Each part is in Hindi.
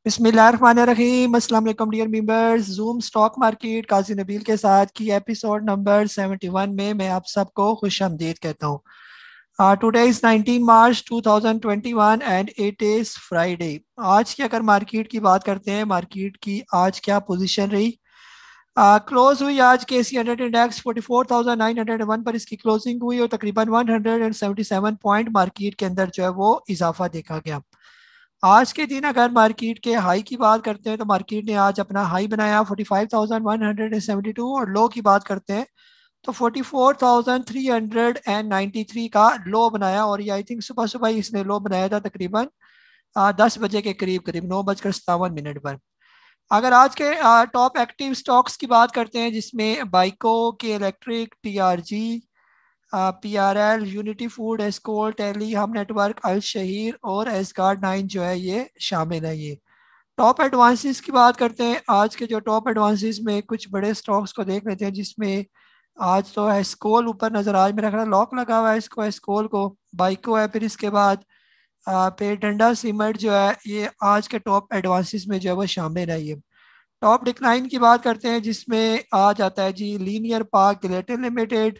बिस्मिल्लाहिर्रहमानिर्रहीम। अस्सलाम वालेकुम dear members. Zoom stock market Kazi Nabil के साथ की एपिसोड नंबर 71 में मैं आप सबको खुश आमदीद कहता हूँ। Today is 19 March 2021 and it is Friday. आज की अगर मार्केट की बात करते हैं, मार्केट की आज क्या पोजीशन रही। क्लोज हुई आज के सी 100 इंडेक्स 44,901 पर इसकी क्लोजिंग हुई और तकरीबन 177 पॉइंट मार्केट के अंदर जो है वो इजाफा देखा गया। आज के दिन अगर मार्केट के हाई की बात करते हैं तो मार्केट ने आज अपना हाई बनाया 45,172 और लो की बात करते हैं तो 44,393 का लो बनाया। और ये आई थिंक सुबह सुबह ही इसने लो बनाया था तकरीबन 10 बजे के करीब करीब 9:57 पर। अगर आज के टॉप एक्टिव स्टॉक्स की बात करते हैं जिसमें Byco K electric, TRG, PRL, unity food, एस्कोल, टेली, हम नेटवर्क, अल शहीर और एसगार्ड 9 जो है ये शामिल है। ये टॉप एडवांसेस की बात करते हैं। आज के जो टॉप एडवांसेस में कुछ बड़े स्टॉक्स को देख लेते हैं जिसमें आज तो एस्कोल ऊपर नजर, आज मेरा ख्याल लॉक लगा हुआ है इसको, एस्कोल को। बाइको है, फिर इसके बाद फिर डंडा सीमेंट जो है ये आज के टॉप एडवांसेस में जो है वो शामिल है। ये टॉप डिक्लाइन की बात करते हैं जिसमें आ जाता है जी linear park guillotine limited,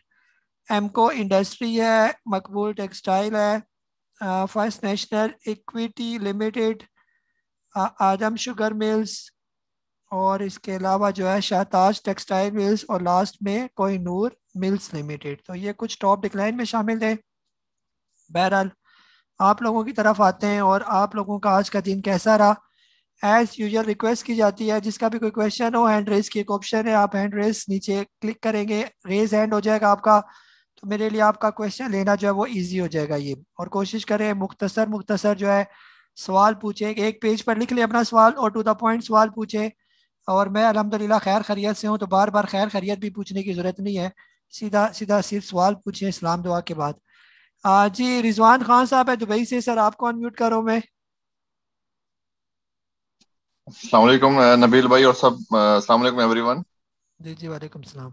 एमको industry है, मकबूल टेक्सटाइल है, फर्स्ट नेशनल इक्विटी लिमिटेड, आदम शुगर मिल्स और इसके अलावा जो है शाहताज टेक्सटाइल मिल्स और लास्ट में कोहिनूर मिल्स लिमिटेड। तो ये कुछ टॉप डिक्लाइन में शामिल थे। बहरहाल आप लोगों की तरफ आते हैं और आप लोगों का आज का दिन कैसा रहा। एज यूजल रिक्वेस्ट की जाती है जिसका भी कोई क्वेश्चन हो, हैंड रेस की एक ऑप्शन है, आप हैंड रेस नीचे क्लिक करेंगे, रेज हैंड हो जाएगा आपका, तो मेरे लिए आपका क्वेश्चन लेना जो है वो इजी हो जाएगा। ये और कोशिश करें मुख्तसर मुख्तसर जो है सवाल पूछें, एक पेज पर लिख लें अपना सवाल और टू द पॉइंट सवाल पूछें। और मैं अल्हम्दुलिल्लाह खैर खैरियत से हूँ तो बार बार खैर खैरियत भी पूछने की ज़रूरत नहीं है, सीधा सीधा सिर्फ सवाल पूछें इस्लाम दुआ के बाद। जी रिजवान खान साहब है दुबई से, सर आपको अनम्यूट करो मैं। अस्सलाम वालेकुम नबील भाई और सब अस्सलाम वालेकुम एवरीवन। जी जी वालेकुम सलाम।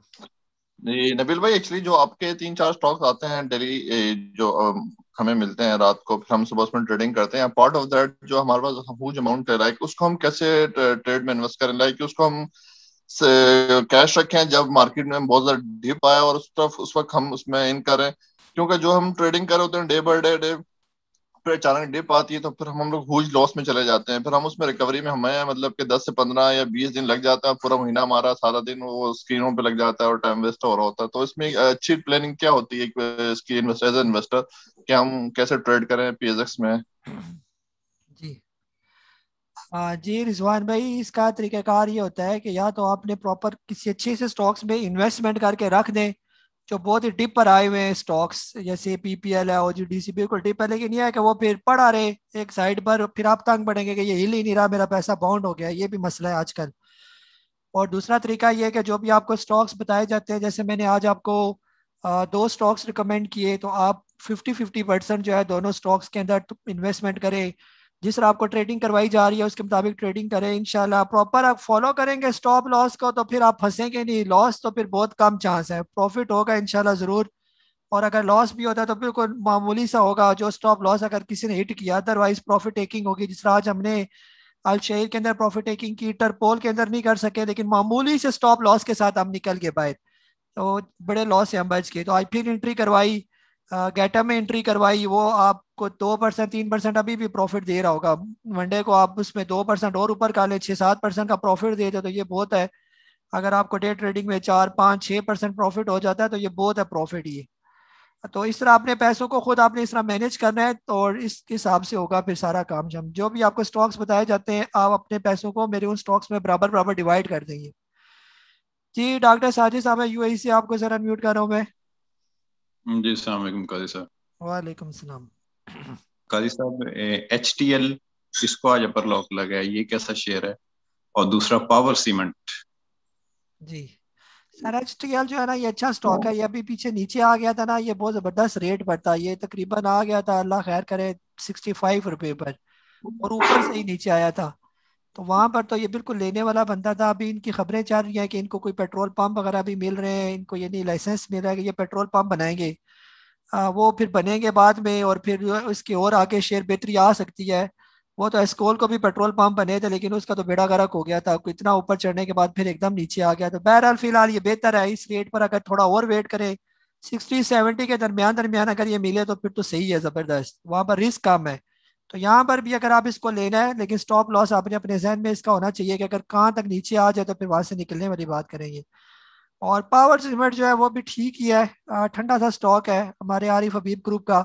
जी नबील भाई, एक्चुअली जो आपके तीन चार स्टॉक्स आते हैं डेली, जो हमें मिलते हैं रात को, फिर हम सुबह उसमें ट्रेडिंग करते हैं, पार्ट ऑफ दैट जो हमारे पास ह्यूज अमाउंट है, लाइक उसको हम कैसे ट्रेड में इन्वेस्ट करें, लाइक उसको हम कैश रखें जब मार्केट में बहुत ज्यादा डिप आया और उस तरफ उस वक्त हम उसमें इन करें, क्योंकि जो हम ट्रेडिंग कर रहे होते हैं डे बाय डे, फिर अचानक डिप आती है तो फिर हम लोग हुज लॉस में चले जाते हैं, फिर हम उसमें रिकवरी में हमें मतलब कि 10 से 15 या 20 दिन लग जाता है, पूरा महीना हमारा सारा दिन वो स्क्रीनों पे लग जाता है और टाइम वेस्ट हो रहा होता है। तो इसमें एक अच्छी प्लानिंग क्या होती है इसकी इन्वेस्टर एज इन्वेस्टर, कि हम कैसे ट्रेड करें पीएसएक्स में? जी जी रिजवान भाई, इसका तरीकाकार ये होता है कि या तो आपने प्रॉपर किसी अच्छे से स्टॉक्स में इन्वेस्टमेंट करके रख दें जो बहुत ही डिप पर आए हुए हैं स्टॉक्स, जैसे पीपीएल है और जो डीसी बिल्कुल डिप है, लेकिन यह है कि वो फिर पड़ा रहे एक साइड पर, फिर आप तंग पड़ेंगे कि ये हिल ही नहीं रहा, मेरा पैसा बाउंड हो गया, ये भी मसला है आजकल। और दूसरा तरीका ये है कि जो भी आपको स्टॉक्स बताए जाते हैं, जैसे मैंने आज आपको दो स्टॉक्स रिकमेंड किए, तो आप 50-50% जो है दोनों स्टॉक्स के अंदर इन्वेस्टमेंट करें। जिस तरह आपको ट्रेडिंग करवाई जा रही है उसके मुताबिक ट्रेडिंग करें, इंशाल्लाह प्रॉपर आप फॉलो करेंगे स्टॉप लॉस को तो फिर आप फंसेंगे नहीं। लॉस तो फिर बहुत कम चांस है, प्रॉफिट होगा इंशाल्लाह ज़रूर। और अगर लॉस भी होता है तो बिल्कुल मामूली सा होगा, जो स्टॉप लॉस अगर किसी ने हिट किया, अदरवाइज प्रॉफिट टेकिंग होगी। जिस तरह आज हमने अल शहर के अंदर प्रॉफिट टेकिंग की, टरपोल के अंदर नहीं कर सके, लेकिन मामूली से स्टॉप लॉस के साथ हम निकल के बाहर, तो बड़े लॉस से हम बच गए। तो आज फिर एंट्री करवाई, गेटा में एंट्री करवाई, वो आपको 2% 3% अभी भी प्रॉफिट दे रहा होगा। मंडे को आप उसमें 2% और ऊपर का ले, 6-7% का प्रॉफिट देते तो ये बहुत है। अगर आपको डे ट्रेडिंग में 4-5-6% प्रॉफिट हो जाता है तो ये बहुत है प्रॉफिट ये। तो इस तरह अपने पैसों को खुद आपने इस तरह मैनेज करना है, तो और इस हिसाब से होगा फिर सारा काम। जब जो भी आपको स्टॉक्स बताए जाते हैं आप अपने पैसों को मेरे उन स्टॉक्स में बराबर बराबर डिवाइड कर देंगे। जी डॉक्टर साजिद साहब है यूएई से, आपको जरा म्यूट कर रहा हूँ मैं। जी अस्सलाम वालेकुम काजी साहब। वालेकुम सलाम। काजी साहब, HTL इसको आज अपर लॉक लगा है, ये कैसा शेयर है? और दूसरा पावर सीमेंट। जी सर HTL जो है ना ये अच्छा स्टॉक है, ये अभी पीछे नीचे आ गया था ना, ये बहुत जबरदस्त रेट पर था, ये तकरीबन आ गया था अल्लाह खैर करे 65 रुपए पर, और ऊपर से ही नीचे आया था। तो वहां पर तो ये बिल्कुल लेने वाला बंदा था। अभी इनकी खबरें चल रही हैं कि इनको कोई पेट्रोल पंप वगैरह भी मिल रहे हैं, इनको ये नहीं लाइसेंस मिल रहा है कि ये पेट्रोल पंप बनाएंगे। वो फिर बनेंगे बाद में, और फिर उसकी और आगे शेयर बेहतरी आ सकती है। वो तो एस्कोल को भी पेट्रोल पंप बने थे, लेकिन उसका तो बेड़ा गर्क हो गया था, इतना ऊपर चढ़ने के बाद फिर एकदम नीचे आ गया। तो बहरहाल फिलहाल ये बेहतर है, इस रेट पर अगर थोड़ा और वेट करें, 60-70 के दरमियान दरमियान अगर ये मिले तो फिर तो सही है, ज़बरदस्त। वहाँ पर रिस्क कम है। तो यहाँ पर भी अगर आप इसको लेना है, लेकिन स्टॉप लॉस आपने अपने जहन में इसका होना चाहिए कि अगर कहाँ तक नीचे आ जाए तो फिर वहां से निकलने वाली बात करेंगे। और पावर सीमेंट जो है वो भी ठीक ही है, ठंडा सा स्टॉक है हमारे आरिफ हबीब ग्रुप का।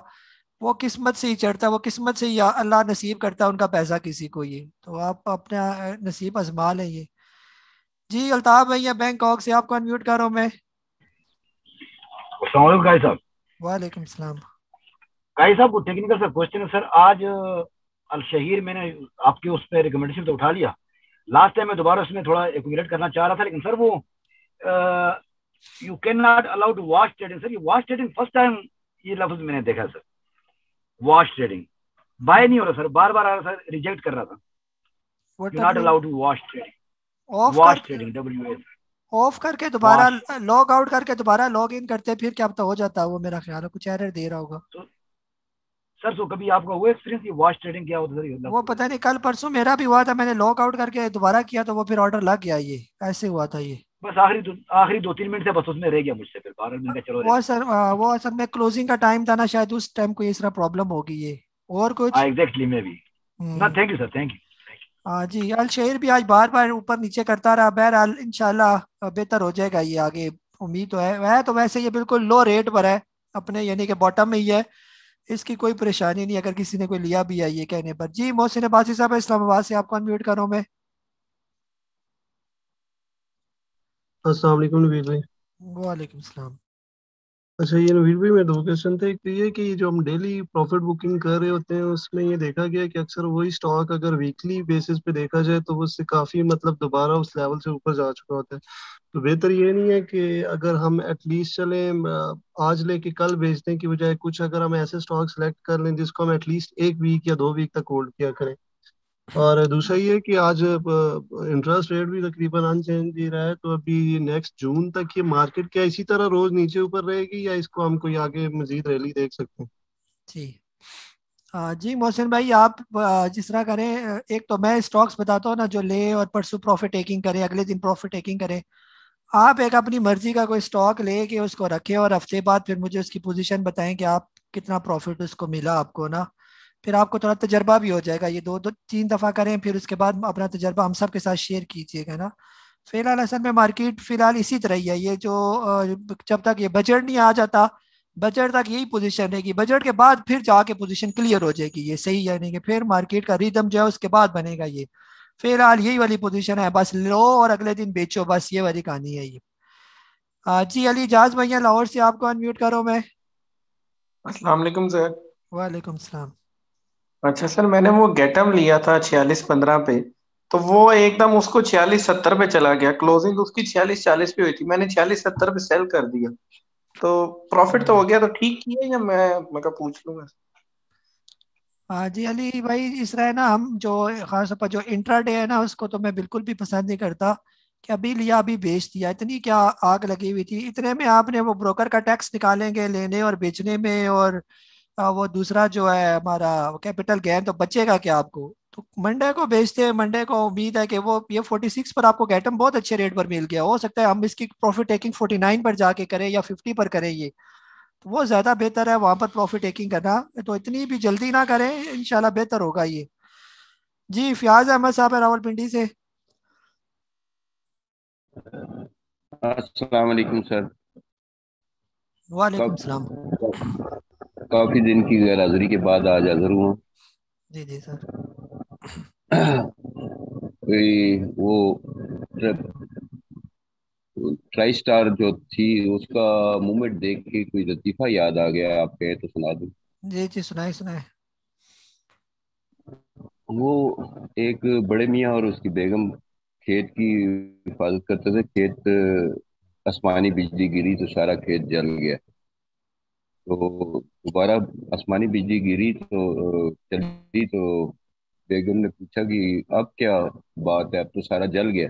वो किस्मत से ही चढ़ता है, वो किस्मत से ही अल्लाह नसीब करता है उनका पैसा किसी को। ये तो आप अपना नसीब आजमा लें ये। जी अल्ताफ भैया बैंकॉक से, आपको अनम्यूट कर रहा हूँ मैं। अस्सलाम वालेकुम गाई साहब। वालेकुम सलाम। गाई साहब, को टेक्निकल सा क्वेश्चन है सर। आज अल शहीर मैंने आपके उस पर रिकमेंडेशन तो उठा लिया। लास्ट टाइम मैं दोबारा उसमें थोड़ा एक्यूमुलेट करना चाह रहा था, लेकिन सर वो you can not allow to wash trading. Sir ये वॉश ट्रेडिंग फर्स्ट टाइम ये लफ्ज मैंने देखा सर। वॉश ट्रेडिंग बाय नहीं हो रहा सर, बार बार आ रहा सर, रिजेक्ट कर रहा था। You what are not you? Allowed to wash trading. Off कर वॉश ट्रेडिंग, WS। ऑफ करके दोबारा वॉश। लॉग आउट करके दोबारा लॉग इन करते फिर क्या पता हो जाता है। वो मेरा ख्याल है कुछ एरर दे रहा होगा। तो सर तो कभी आपका वो एक्सपीरियंस, ये वॉश ट्रेडिंग क्या होता है सर, ये वो लफ्ज? पता नहीं, कल परसों मेरा भी हुआ था, मैंने लॉग आउट करके दोबारा किया तो वो फिर ऑर्डर लग गया। ये ऐसे हुआ था ये। बस आखिरी 2-3 मिनट से बस उसमें रह गया मुझसे, फिर 12 मिनट का चलो वो रहने सर वो असल में क्लोजिंग का टाइम था ना, शायद उस टाइम को इस तरह प्रॉब्लम होगी ये। और दो। हाँ कुछ? एग्जैक्टली, मैं भी। ना हम्म। Thank you sir, thank you. हाँ जी, अल शेर भी आज बार बार ऊपर नीचे करता रहा। बहरहाल इंशाल्लाह बेहतर हो जाएगा ये आगे। उम्मीद तो है। वह तो वैसे ये बिल्कुल लो रेट पर है अपने, यानी कि बॉटम में ही है। इसकी कोई परेशानी नहीं अगर किसी ने कोई लिया भी है ये कहने पर। जी मोहसिन अब्बासी साहब इस्लामाबाद से, आपको अनम्यूट कर रहा हूं मैं। अस्सलाम वालेकुम नवीर भाई। वालेकुम सलाम। अच्छा ये नवीर भाई, मैं दो क्वेश्चन थे। एक तो ये कि जो हम डेली प्रॉफिट बुकिंग कर रहे होते हैं उसमें ये देखा गया है कि अक्सर वही स्टॉक अगर वीकली बेसिस पे देखा जाए तो वो उससे काफी मतलब दोबारा उस लेवल से ऊपर जा चुका होता है। तो बेहतर ये नहीं है कि अगर हम एटलीस्ट चले आज लेके कल बेचने की बजाय कुछ अगर हम ऐसे स्टॉक सेलेक्ट कर लें जिसको हम एटलीस्ट 1 वीक या 2 वीक तक होल्ड किया करें। और दूसरा ये कि आज इंटरेस्ट रेट भी तकरीबन अनचेंज ही रहा है, तो अभी नेक्स्ट जून तक ये मार्केट क्या इसी तरह रोज नीचे ऊपर रहेगी या इसको हम कोई आगे मजीद रैली देख सकते हैं? जी जी मोहसिन भाई, आप जिस तरह करें, एक तो मैं स्टॉक्स बताता हूँ ना जो ले और परसों प्रॉफिट टेकिंग करें, अगले दिन प्रॉफिट टेकिंग करें। आप एक अपनी मर्जी का कोई स्टॉक ले के उसको रखें और हफ्ते बाद फिर मुझे उसकी पोजीशन बताएं कि आप कितना प्रॉफिट उसको मिला आपको ना। फिर आपको थोड़ा तजर्बा भी हो जाएगा। ये दो दो तीन दफ़ा करें, फिर उसके बाद अपना तजर्बा हम सब के साथ शेयर कीजिएगा ना। फिलहाल असल में मार्केट फिलहाल इसी तरह ही है। ये जो जब तक ये बजट नहीं आ जाता, बजट तक यही पोजीशन रहेगी। बजट के बाद फिर जाके पोजीशन क्लियर हो जाएगी ये सही, यानी कि फिर मार्केट का रिदम जो है उसके बाद बनेगा ये। फिलहाल यही वाली पोजीशन है, बस लो और अगले दिन बेचो, बस ये वाली कहानी है ये। जी अली जाज भैया लाहौर से, आपको अनम्यूट करो मैं। अस्सलाम वालेकुम सर। वालेकुम सलाम। अच्छा सर, मैंने वो गेटम लिया था 46.15 पे, तो वो एकदम उसको 46.70 पे चला गया। क्लोजिंग उसकी 46.40 पे हुई थी, मैंने 46.70 पे सेल कर दिया। तो प्रॉफिट तो हो गया, तो ठीक किया या मैं कहा पूछ लूंगा। हाँ जी अली भाई, इस तरह है ना, हम जो खास तौर पर जो इंट्राडे है ना उसको तो मैं बिल्कुल भी पसंद नहीं करता कि अभी लिया अभी बेच दिया। इतनी क्या आग लगी हुई थी, इतने में आपने वो ब्रोकर का टैक्स निकालेंगे लेने और बेचने में, और वो दूसरा जो है हमारा कैपिटल गेन, तो बचेगा क्या आपको? तो मंडे को बेचते हैं, मंडे को उम्मीद है कि वो ये 46 पर आपको गैटम बहुत अच्छे रेट पर मिल गया। हो सकता है हम इसकी प्रॉफिट टेकिंग 49 पर जाके करें या 50 पर करें ये, तो वो ज़्यादा बेहतर है वहां पर प्रॉफिट टेकिंग करना। तो इतनी भी जल्दी ना करें, इंशाल्लाह बेहतर होगा ये। जी फयाज अहमद साहब है रावलपिंडी से। अस्सलाम वालेकुम सर। वालेकुम सलाम। कब काफी दिन की गैर हाजिरी के बाद आज हाजिर हुआ। जी जी सर। कोई वो ट्राई स्टार जो थी उसका मूवमेंट देख के कोई लतीफा याद आ गया, आप कहे तो सुना दूं। जी जी सुनाए सुनाए। वो एक बड़े मियाँ और उसकी बेगम खेत की हिफाजत करते थे। खेत आसमानी बिजली गिरी तो सारा खेत जल गया। तो दोबारा आसमानी बिजली गिरी तो चली तो बेगम ने पूछा कि अब क्या बात है, अब तो सारा जल गया।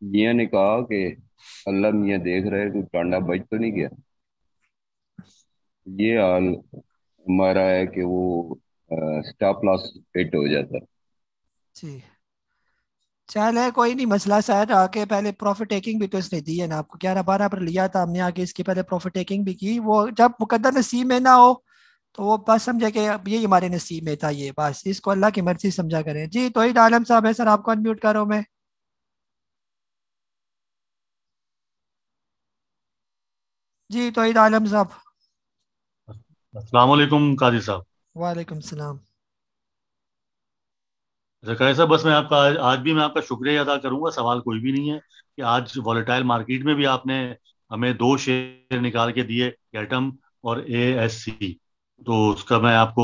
मियाँ ने कहा कि अल्लाह मियाँ देख रहे, कोई टांडा बच तो नहीं गया। ये हाल हमारा है कि वो स्टॉप लॉस हिट हो जाता है। जी चल है, कोई नहीं मसला। शायद आके पहले प्रॉफिट टेकिंग भी तो इसने दी है ना आपको, 11-12 पर लिया था हमने, आगे इसके पहले प्रॉफिट टेकिंग भी की। वो जब मुकद्दर नसीब में ना हो तो वो बस समझे कि अब यही हमारे नसीब में था, ये बस इसको अल्लाह की मर्जी समझा करें। जी तौहीद आलम साहब है सर, आपको अनम्यूट करो मैं। जी तौहीद आलम साहब। अस्सलाम वालेकुम काजी साहब। वालेकुम सलाम। जकाया साहब, बस मैं आपका आज भी मैं आपका शुक्रिया अदा करूंगा, सवाल कोई भी नहीं है कि आज वॉलेटाइल मार्केट में भी आपने हमें दो शेयर निकाल के दिए, एटम और ASC। तो उसका मैं आपको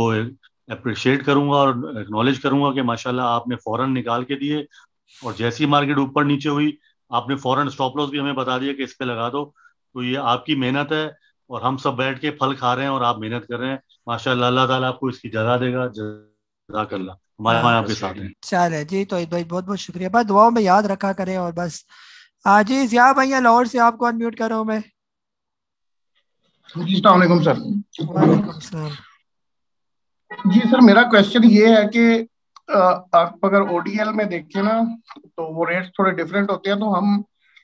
अप्रिशिएट करूंगा और एक्नॉलेज करूंगा कि माशाल्लाह आपने फौरन निकाल के दिए, और जैसी मार्केट ऊपर नीचे हुई आपने फौरन स्टॉप लॉस भी हमें बता दिया कि इस पे लगा दो। तो ये आपकी मेहनत है, और हम सब बैठ के फल खा रहे हैं और आप मेहनत कर रहे हैं। माशाल्लाह, अल्लाह ताला आपको इसकी जज़ा देगा। जज़ाकल्लाह। हमारे आपके साथ हैं। चले जी तो भाई बहुत बहुत शुक्रिया, बस दुआओं में याद रखा करें। और बस जी जिया भैया लाहौर से, आपको अनम्यूट करो मैं। जी अस्सलाम वालेकुम सर। वालेकुम सलाम। जी सर, मेरा क्वेश्चन ये है कि आप अगर ओडीएल में देखें ना, तो वो रेट्स थोड़े डिफरेंट होते हैं। तो हम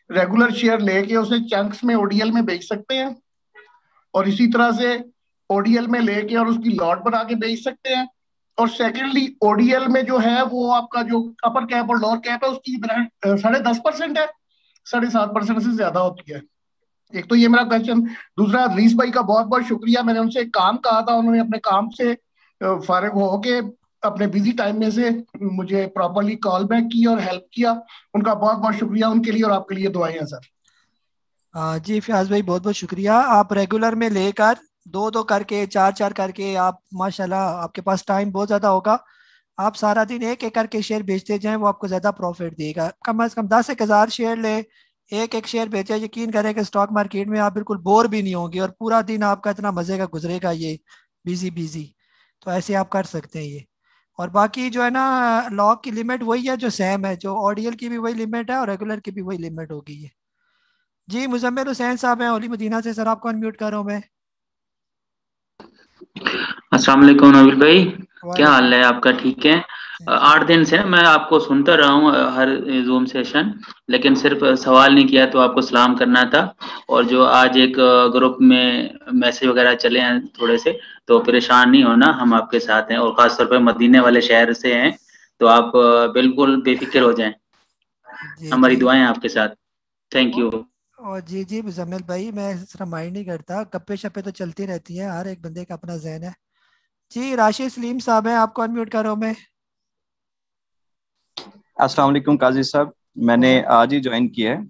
रेगुलर शेयर लेके उसे चंक्स में ओडीएल में बेच सकते हैं, और इसी तरह से ओडीएल में लेके और उसकी लॉट बना के बेच सकते हैं। और सेकेंडली ओडीएल में जो है वो आपका जो अपर कैप और लोअर कैप है उसकी 10.5% है, 7.5% से ज्यादा होती है। एक तो ये मेरा क्वेश्चन। दूसरा, रईस भाई का बहुत बहुत शुक्रिया, मैंने उनसे एक काम कहा था, उन्होंने अपने काम से फारिग होके अपने बिजी टाइम में से मुझे प्रॉपरली कॉल बैक की और हेल्प किया। उनका बहुत बहुत शुक्रिया उनके लिए, और आपके लिए दुआएं हैं सर। जी फयाज भाई बहुत बहुत शुक्रिया। आप रेगुलर में लेकर दो दो करके, चार चार करके, आप माशाल्लाह आपके पास टाइम बहुत ज़्यादा होगा। आप सारा दिन एक एक करके शेयर बेचते जाएं, वो आपको ज़्यादा प्रॉफिट देगा। कम से कम 10,000 शेयर ले, एक एक शेयर बेचे, यकीन करें कि स्टॉक मार्केट में आप बिल्कुल बोर भी नहीं होंगे, और पूरा दिन आपका इतना मज़े का गुजरेगा ये, बिजी बिजी। तो ऐसे आप कर सकते हैं ये। और बाकी जो है ना, लॉक की लिमिट वही है जो सेम है, जो ऑडियल की भी वही लिमिट है और रेगुलर की भी वही लिमिट होगी ये। जी मुजम्मिल हुसैन साहब हैं ओली मदीना से, सर आपको अनम्यूट कर रहा हूँ मैं। अस्सलाम वालेकुम नबील भाई, क्या वालेकुम। हाल है आपका? ठीक है। 8 दिन से मैं आपको सुनता रहा हूँ हर जूम सेशन, लेकिन सिर्फ सवाल नहीं किया, तो आपको सलाम करना था। और जो आज एक ग्रुप में मैसेज वगैरह चले हैं थोड़े से, तो परेशान नहीं होना, हम आपके साथ हैं, और खासतौर पर मदीने वाले शहर से हैं, तो आप बिल्कुल बेफिक्र हो जाएं, जी हमारी जी। दुआएं आपके साथ। Thank you. और जी जी मुजम्मिल भाई, मैं सिर्फ माइंड नहीं करता, गप्पे शप्पे तो चलती रहती हैं, हर एक बंदे का अपना जहन है। जी राशिद सलीम साहब हैं, आपको अनम्यूट कर रहा हूँ मैं। अस्सलाम वालेकुम काजी साहब, मैंने वाह। आज ही ज्वाइन किया है।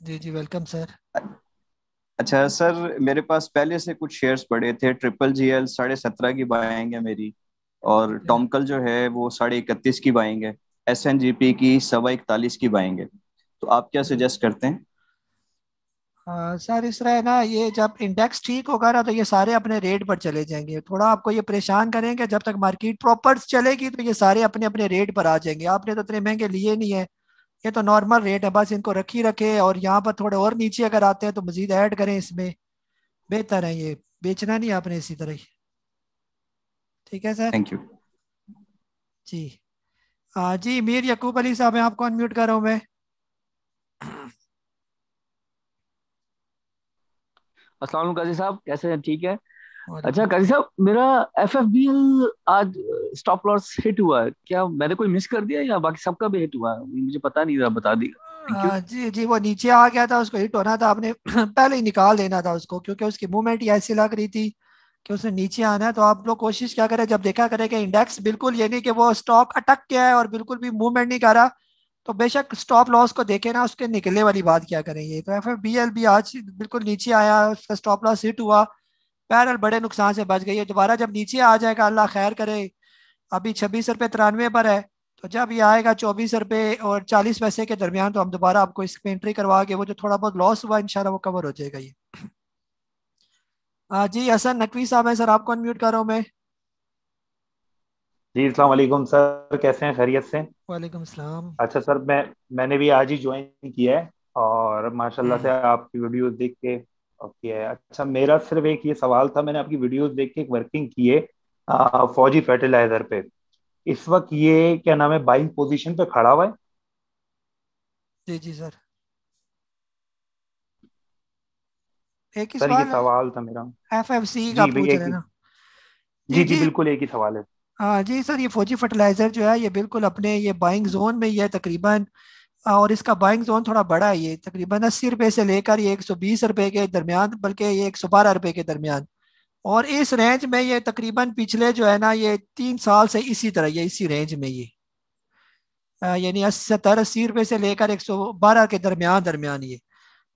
जी जी वेलकम सर। अच्छा सर, मेरे पास पहले से कुछ शेयर्स पड़े थे। ट्रिपल जीएल 17.5 की बाइंग है मेरी, और टॉमकल जो है वो 31.5 की बाइंग है। SNGP की 41.25 की बाइंग है। तो आप क्या सजेस्ट करते हैं? सर इस तरह है ना, ये जब इंडेक्स ठीक होगा ना तो ये सारे अपने रेट पर चले जाएंगे। थोड़ा आपको ये परेशान करेंगे, जब तक मार्केट प्रॉपर चलेगी तो ये सारे अपने अपने रेट पर आ जाएंगे। आपने तो इतने महंगे लिए नहीं है, ये तो नॉर्मल रेट है, बस इनको रखी रखे। और यहाँ पर थोड़े और नीचे अगर आते हैं तो मजीद ऐड करें इसमें, बेहतर है। ये बेचना नहीं आपने इसी तरह ही। ठीक है सर। Thank you. जी जी मीर यकूब अली साहब हैं, आपको अनम्यूट कर रहा हूँ मैं। अस्सलाम वालेकुम काजी साहब, कैसे हैं? ठीक है। अच्छा वालेकुम। काजी साहब, मेरा FFBL आज स्टॉप लॉस हिट हुआ है क्या? मैंने कोई मिस कर दिया या बाकी सबका भी हिट हुआ है? मुझे पता नहीं था, बता दी। Thank you. जी जी वो नीचे आ गया था, उसको हिट होना था, आपने पहले ही निकाल देना था उसको, क्योंकि उसकी मूवमेंट ही ऐसी लग रही थी कि उसने नीचे आना है। तो आप लोग कोशिश क्या करें, जब देखा करें कि इंडेक्स बिल्कुल ये नहीं कि वो स्टॉक अटक गया है और बिल्कुल भी मूवमेंट नहीं कर रहा, तो बेशक स्टॉप लॉस को देखे ना, उसके निकलने वाली बात क्या करें। ये तो FFBL भी आज बिल्कुल नीचे आया, उसका स्टॉप लॉस हिट हुआ, बहरहाल बड़े नुकसान से बच गई है। दोबारा जब नीचे आ जाएगा अल्लाह खैर करे, अभी 26 रुपये 93 पर है, तो जब ये आएगा 24 रुपये और 40 पैसे के दरमियान, तो हम दोबारा आपको इसमें एंट्री करवा के वो जो थोड़ा बहुत लॉस हुआ इंशाल्लाह वो कवर हो जाएगा ये। जी हसन नकवी साहब है सर, आपको अनम्यूट कर रहा हूँ मैं। जी अस्सलाम वालेकुम सर, कैसे हैं? खैरियत से? वालेकुम सलाम। अच्छा सर, मैंने भी आज ही ज्वाइन किया है और माशाल्लाह से आपकी वीडियोस देख के किया है। अच्छा, मेरा सिर्फ एक ये सवाल था, मैंने आपकी वीडियोस देख के एक वर्किंग की है फौजी फर्टिलाइजर पे। इस वक्त ये क्या नाम है, बाइंग पोजीशन पे खड़ा हुआ है। जी जी सर, एक ही सर ये सवाल है। सवाल था मेरा। FFC का जी भाई पूछ रहे एक हैं ही। ना? जी जी जी जी। बिल्कुल एक ही सवाल है। हाँ जी सर, ये फौजी फर्टिलाइजर जो है ये बिल्कुल अपने ये बाइंग जोन में ही है तकरीबन। और इसका बाइंग जोन थोड़ा बड़ा है, ये तकरीबन 80 रुपए से लेकर ये 120 रुपए के दरमियान, बल्कि ये 112 रुपए के दरमियान। और इस रेंज में ये तकरीबन पिछले जो है ना ये 3 साल से इसी तरह ये इसी रेंज में ये यानी 70-80 रुपए से लेकर 112 के दरमियान दरमियान ये।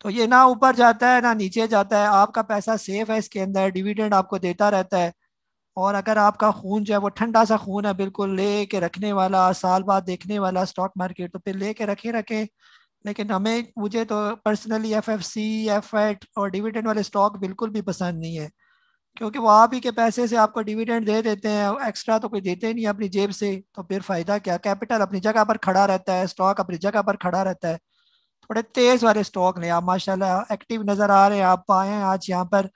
तो ये ना ऊपर जाता है ना नीचे जाता है, आपका पैसा सेफ है इसके अंदर, डिविडेंड आपको देता रहता है। और अगर आपका खून जो है वो ठंडा सा खून है, बिल्कुल ले के रखने वाला, साल बाद देखने वाला स्टॉक मार्केट, तो फिर ले के रखे रखे। लेकिन मुझे तो पर्सनली FFC, F8 और डिविडेंड वाले स्टॉक बिल्कुल भी पसंद नहीं है। क्योंकि वो आप ही के पैसे से आपको डिविडेंड दे देते हैं, एक्स्ट्रा तो कोई देते नहीं अपनी जेब से, तो फिर फायदा क्या? कैपिटल अपनी जगह पर खड़ा रहता है, स्टॉक अपनी जगह पर खड़ा रहता है। थोड़े तेज वाले स्टॉक लें आप, माशाल्लाह एक्टिव नजर आ रहे हैं, आप आए हैं आज यहाँ पर।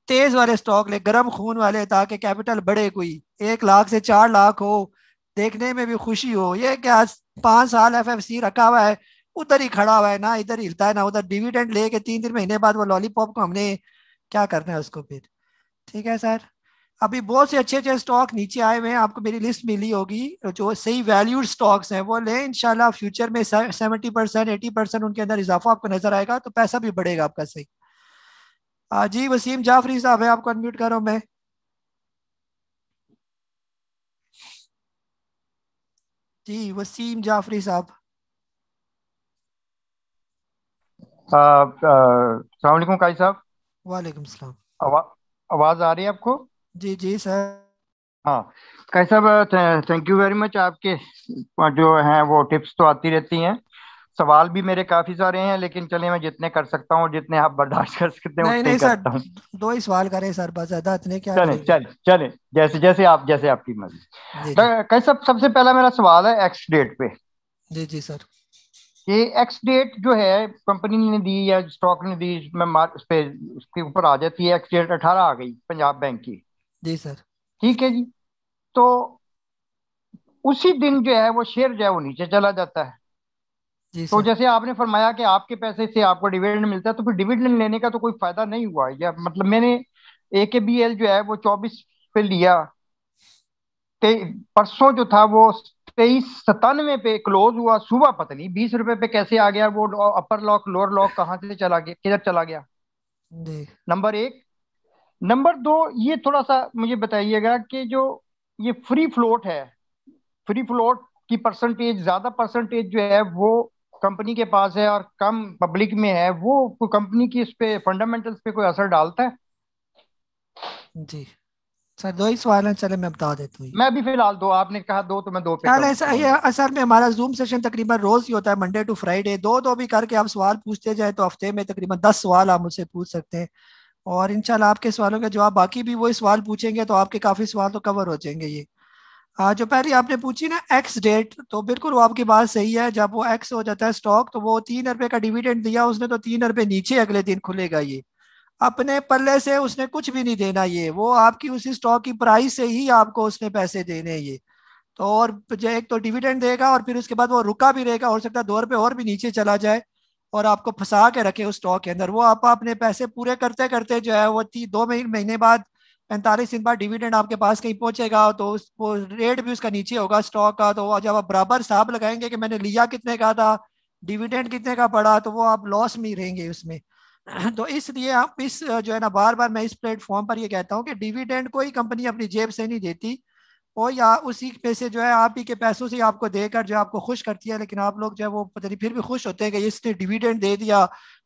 तेज वाले स्टॉक ले, गर्म खून वाले, ताकि कैपिटल बढ़े, कोई 1 लाख से 4 लाख हो, देखने में भी खुशी हो। ये क्या 5 साल FFC रखा हुआ है, उधर ही खड़ा हुआ है, ना इधर हिलता है ना उधर, डिविडेंड लेके 3 3 महीने बाद वो लॉलीपॉप को हमने क्या करना है उसको फिर। ठीक है सर, अभी बहुत से अच्छे अच्छे स्टॉक नीचे आए हुए हैं, आपको मेरी लिस्ट मिली होगी, जो सही वैल्यूड स्टॉक्स हैं वो लें। इंशाल्लाह फ्यूचर में 70% 80% उनके अंदर इजाफा आपको नजर आएगा, तो पैसा भी बढ़ेगा आपका सही। जी वसीम जाफरी साहब है, आपको अनम्यूट करो मैं। जी वसीम जाफरी साहब। अस्सलाम वालेकुम काई साहब। वालेकुम सलाम। आवा, आवाज आ रही है आपको? जी जी सर। हाँ काई साहब, थैंक यू वेरी मच। आपके जो हैं वो टिप्स तो आती रहती हैं। सवाल भी मेरे काफी सारे हैं, लेकिन चलिए मैं जितने कर सकता हूँ, जितने आप बर्दाश्त कर सकते हैं नहीं उतने ही नहीं सर, करता हूँ। 2 ही सवाल करें सर, बस ज्यादा इतने क्या चले करेंगे। चले चले, जैसे जैसे आपकी मर्जी। जी जी। काई साहब, सबसे पहला मेरा सवाल है एक्स डेट पे। जी जी सर। कि एक्स डेट जो है कंपनी ने दी या स्टॉक ने दी, इसमें उस पे उसके ऊपर आ जाती है एक्स डेट 18 आ गई पंजाब बैंक की। जी सर। ठीक है जी। तो उसी दिन जो है वो शेयर जो है वो नीचे चला जाता है। जी तो सर। जैसे आपने फरमाया कि आपके पैसे से आपको डिविडेंड मिलता है, तो फिर डिविडेंड लेने का तो कोई फायदा नहीं हुआ, या मतलब मैंने AKBL जो है वो 24 पे लिया, परसों जो था वो 2397 पे क्लोज हुआ, सुबह पता नहीं 20 रुपए पे कैसे आ गया वो, अपर लॉक लोअर लॉक कहाँ से चला गया, किधर चला गया? जी नंबर एक। नंबर दो, ये थोड़ा सा मुझे बताइएगा कि जो ये फ्री फ्लोट है, फ्री फ्लोट की परसेंटेज, ज्यादा परसेंटेज जो है वो कंपनी के पास है और कम पब्लिक में है, वो कंपनी की इस पे फंडामेंटल्स पे कोई असर डालता है? जी सर, 2 ही सवाल हैं, चले मैं बता देता हूँ। मैं अभी फिलहाल दो, आपने कहा दो तो मैं दो पे ख्याल है सर, ये करूंगा। असल में हमारा जूम सेशन तकरीबन रोज ही होता है, मंडे टू फ्राइडे। दो दो भी करके आप सवाल पूछते जाए तो हफ्ते में तकरीबन 10 सवाल आप मुझसे पूछ सकते हैं। और इंशाल्लाह आपके सवालों के जवाब, बाकी भी वही सवाल पूछेंगे तो आपके काफी सवाल तो कवर हो जाएंगे ये। जो पहले आपने पूछी ना एक्स डेट, तो बिल्कुल वो आपकी बात सही है। जब वो एक्स हो जाता है स्टॉक, तो वो 3 रुपए का डिविडेंड दिया उसने, तो 3 रुपए नीचे अगले दिन खुलेगा ये। अपने पल्ले से उसने कुछ भी नहीं देना, ये वो आपकी उसी स्टॉक की प्राइस से ही आपको उसने पैसे देने हैं ये। तो और जो एक तो डिविडेंड देगा, और फिर उसके बाद वो रुका भी रहेगा, हो सकता है 2 रुपए और भी नीचे चला जाए और आपको फंसा के रखे उस स्टॉक के अंदर। वो आप अपने पैसे पूरे करते करते जो है वो 2 महीने बाद, 45 दिन बाद डिविडेंड आपके पास कहीं पहुंचेगा, तो वो रेट भी उसका नीचे होगा स्टॉक का। तो वो जब आप बराबर हिसाब लगाएंगे कि मैंने लिया कितने का था, डिविडेंड कितने का पड़ा, तो वो आप लॉस में ही रहेंगे उसमें। तो इसलिए आप इस जो है ना, बार बार मैं इस प्लेटफॉर्म पर ये कहता हूँ कि डिविडेंड कोई कंपनी अपनी जेब से नहीं देती, वो या उसी पैसे जो है आप ही के पैसों से आपको देकर जो आपको खुश करती है। लेकिन आप लोग जो है वो पता नहीं फिर भी खुश होते हैं कि इसने डिविडेंड दे दिया,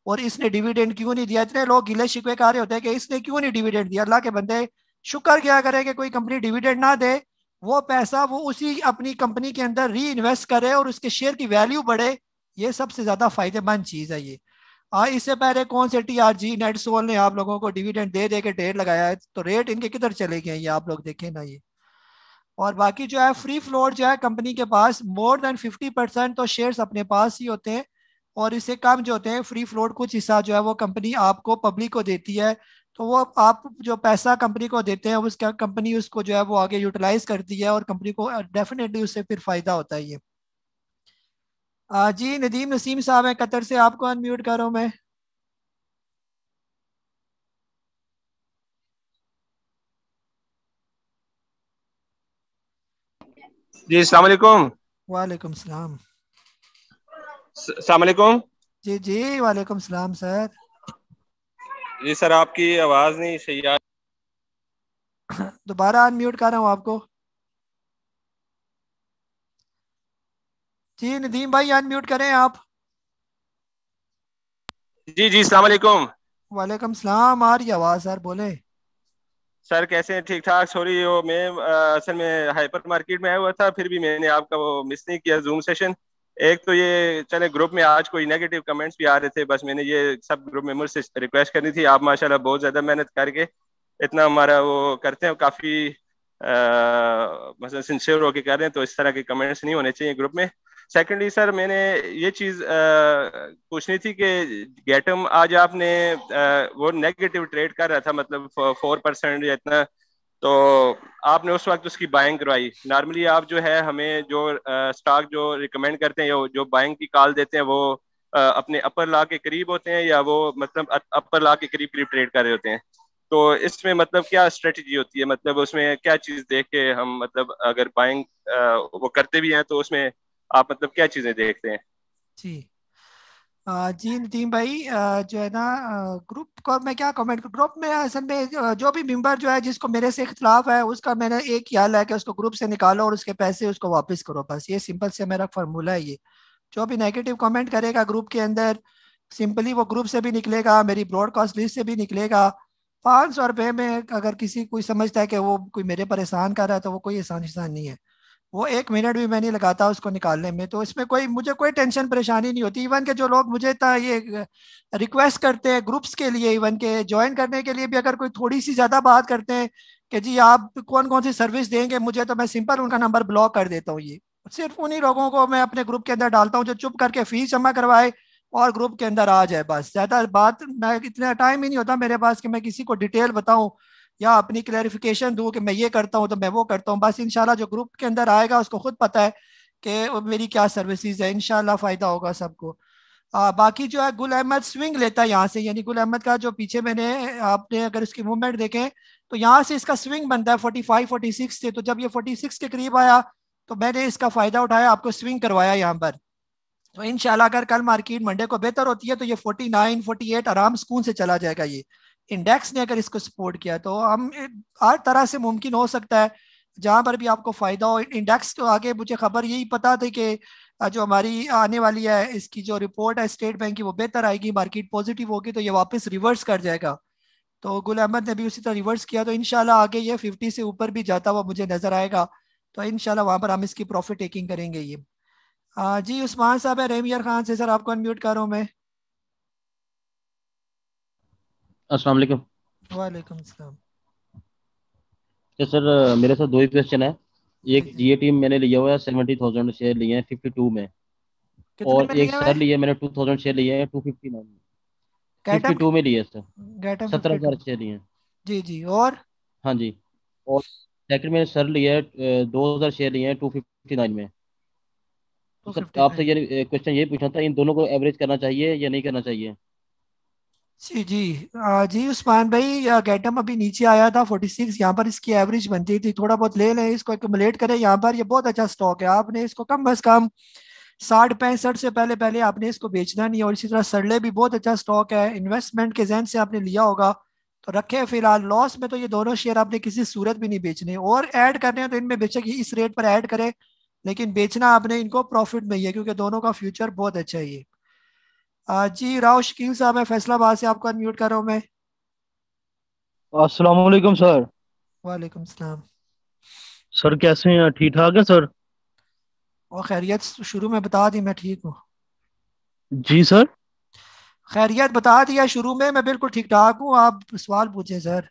और इसने डिविडेंड क्यों नहीं दिया। इतने लोग गिले शिकवे कर रहे होते हैं कि इसने क्यों नहीं डिविडेंड दिया। अल्लाह के बंदे, शुक्र क्या करें कि कोई कंपनी डिविडेंड ना दे, वो पैसा वो उसी अपनी कंपनी के अंदर री इन्वेस्ट करे और उसके शेयर की वैल्यू बढ़े। ये सबसे ज्यादा फायदेमंद चीज है ये। इससे पहले कौन से TRG नेटसोल ने आप लोगों को डिविडेंड दे दे के ढेर लगाया है, तो रेट इनके किधर चले गए ये आप लोग देखें ना ये। और बाकी जो है फ्री फ्लोट जो है कंपनी के पास मोर देन 50% तो शेयर्स अपने पास ही होते हैं, और इससे कम जो होते हैं फ्री फ्लोट कुछ हिस्सा जो है वो कंपनी आपको पब्लिक को देती है। तो वो आप जो पैसा कंपनी को देते हैं उसका कंपनी उसको जो है वो आगे यूटिलाइज करती है, और कंपनी को डेफिनेटली उससे फिर फायदा होता है ये। जी नदीम नसीम साहब है कतर से, आपको अनम्यूट कर रहा हूं मैं। जी अस्सलाम वालेकुम। वालेकुम सलाम। अस्सलाम वालेकुम। जी जी वालेकुम सलाम सर। जी सर आपकी आवाज नहीं सही आ। दोबारा अनम्यूट कर रहा हूँ आपको। जी नदीम भाई अनम्यूट करें आप। जी जी अस्सलाम वालेकुम। वालेकुम सलाम, आ रही आवाज सर, बोले। सर कैसे हैं? ठीक ठाक। सॉरी वो मैं असल में हाइपर मार्केट में आया हुआ था, फिर भी मैंने आपका वो मिस नहीं किया जूम सेशन। एक तो ये चले ग्रुप में आज कोई नेगेटिव कमेंट्स भी आ रहे थे, बस मैंने ये सब ग्रुप मेंबर से रिक्वेस्ट करनी थी। आप माशाल्लाह बहुत ज़्यादा मेहनत करके इतना हमारा वो करते हैं, काफ़ी मतलब सिंसियर होके कर रहे हैं, तो इस तरह के कमेंट्स नहीं होने चाहिए ग्रुप में। सेकेंडली सर मैंने ये चीज़ पूछनी थी कि गेटम आज आपने वो नेगेटिव ट्रेड कर रहा था, मतलब 4% या इतना, तो आपने उस वक्त उसकी बाइंग करवाई। नॉर्मली आप जो है हमें जो स्टॉक जो रिकमेंड करते हैं, जो बाइंग की कॉल देते हैं, वो अपने अपर ला के करीब होते हैं, या वो मतलब अपर ला के करीब करीब ट्रेड कर रहे होते हैं? तो इसमें मतलब क्या स्ट्रेटजी होती है, मतलब उसमें क्या चीज़ देख के हम मतलब अगर बाइंग वो करते भी हैं तो उसमें आप मतलब क्या चीज़ें देखते हैं? जी जी नदीम भाई, जो है ना ग्रुप को मैं क्या कमेंट, ग्रुप में असल में जो भी मेंबर जो है जिसको मेरे से इख्तलाफ है उसका मैंने एक ही हाल है कि उसको ग्रुप से निकालो और उसके पैसे उसको वापस करो, बस ये सिंपल से मेरा फार्मूला है ये। जो भी नेगेटिव कमेंट करेगा ग्रुप के अंदर, सिंपली वो ग्रुप से भी निकलेगा, मेरी ब्रॉडकास्ट लिस्ट से भी निकलेगा। 500 रुपये में अगर किसी कोई समझता है कि वो कोई मेरे पर एहसान कर रहा है, तो वो कोई एहसान नहीं है। वो 1 मिनट भी मैं नहीं लगाता उसको निकालने में, तो इसमें कोई मुझे कोई टेंशन परेशानी नहीं होती। इवन के जो लोग मुझे ये रिक्वेस्ट करते हैं ग्रुप्स के लिए, इवन के ज्वाइन करने के लिए भी, अगर कोई थोड़ी सी ज़्यादा बात करते हैं कि जी आप कौन कौन सी सर्विस देंगे मुझे, तो मैं सिंपल उनका नंबर ब्लॉक कर देता हूँ। ये सिर्फ उन्हीं लोगों को मैं अपने ग्रुप के अंदर डालता हूँ जो चुप करके फीस जमा करवाए और ग्रुप के अंदर आ जाए, बस। ज़्यादा बात, मैं इतना टाइम ही नहीं होता मेरे पास कि मैं किसी को डिटेल बताऊँ या अपनी क्लैरिफिकेशन दूं कि मैं ये करता हूं तो मैं वो करता हूं। बस इंशाल्लाह जो ग्रुप के अंदर आएगा उसको खुद पता है कि मेरी क्या सर्विसेज है, इंशाल्लाह फायदा होगा सबको। बाकी जो है गुल अहमद स्विंग लेता है यहाँ से, यानी गुल अहमद का जो पीछे मैंने, आपने अगर इसकी मूवमेंट देखें तो यहाँ से इसका स्विंग बनता है 45 46 से। तो जब ये 46 के करीब आया तो मैंने इसका फायदा उठाया, आपको स्विंग करवाया यहाँ पर। तो इंशाल्लाह अगर कल मार्केट मंडे को बेहतर होती है तो ये 49 48 आराम सुकून से चला जाएगा। ये इंडेक्स ने अगर इसको सपोर्ट किया तो हम हर तरह से मुमकिन हो सकता है जहां पर भी आपको फायदा हो। इंडेक्स को आगे मुझे खबर यही पता थी कि जो हमारी आने वाली है इसकी जो रिपोर्ट है स्टेट बैंक की वो बेहतर आएगी, मार्केट पॉजिटिव होगी तो ये वापस रिवर्स कर जाएगा। तो गुल अहमद ने भी उसी तरह रिवर्स किया, तो इंशाल्लाह आगे ये 50 से ऊपर भी जाता हुआ मुझे नजर आएगा। तो इंशाल्लाह वहां पर हम इसकी प्रॉफिट टेकिंग करेंगे ये। जी उस्मान साहब है रेमियर खान से, सर आपको अनम्यूट कर रहा हूँ मैं। अस्सलाम वालेकुम। वालेकुम सलाम। तो सर मेरे साथ दो ही क्वेश्चन है। एक जीए टीम मैंने लिया हुआ है 70,000 शेयर लिए हैं 52 में, कितने में और लिए एक हुए? सर लिए मैंने 2000 शेयर लिए हैं 259 में। गैटम 52 में लिए सर, गैटम 17,000 52। शेयर लिए हैं। जी जी, और हाँ जी। और सेकंड में सर लिए 2000 शेयर लिए हैं 259 में। तो सर आपसे 259। ये क्वेश्चन ये पूछना था, इन दोनों को एवरेज करना चाहिए या नहीं करना चाहिए? जी जी जी उस्मान भाई, गैटम अभी नीचे आया था 46, यहाँ पर इसकी एवरेज बनती थी, थोड़ा बहुत ले लें इसको, एक्यूमुलेट करें यहाँ पर। ये बहुत अच्छा स्टॉक है, आपने इसको कम अज कम 60 65 से पहले पहले आपने इसको बेचना नहीं है। और इसी तरह सरले भी बहुत अच्छा स्टॉक है, इन्वेस्टमेंट के जहन से आपने लिया होगा तो रखे फिलहाल। लॉस में तो ये दोनों शेयर आपने किसी सूरत भी नहीं बेचने, और ऐड करने हैं तो इनमें बेचक इस रेट पर ऐड करें, लेकिन बेचना आपने इनको प्रॉफिट में ही है क्योंकि दोनों का फ्यूचर बहुत अच्छा है ये। जी राव शकील साहब है फैसलाबाद से, आपको अनम्यूट कर रहा हूँ मैं। अस्सलाम वालेकुम सर। वालेकुम सलाम। सर कैसे हैं? ठीक ठाक है सर। और खैरियत शुरू में बता दी, मैं ठीक हूँ। जी सर। खैरियत बता दिया शुरू में, मैं बिल्कुल ठीक ठाक हूँ। आप सवाल पूछे सर।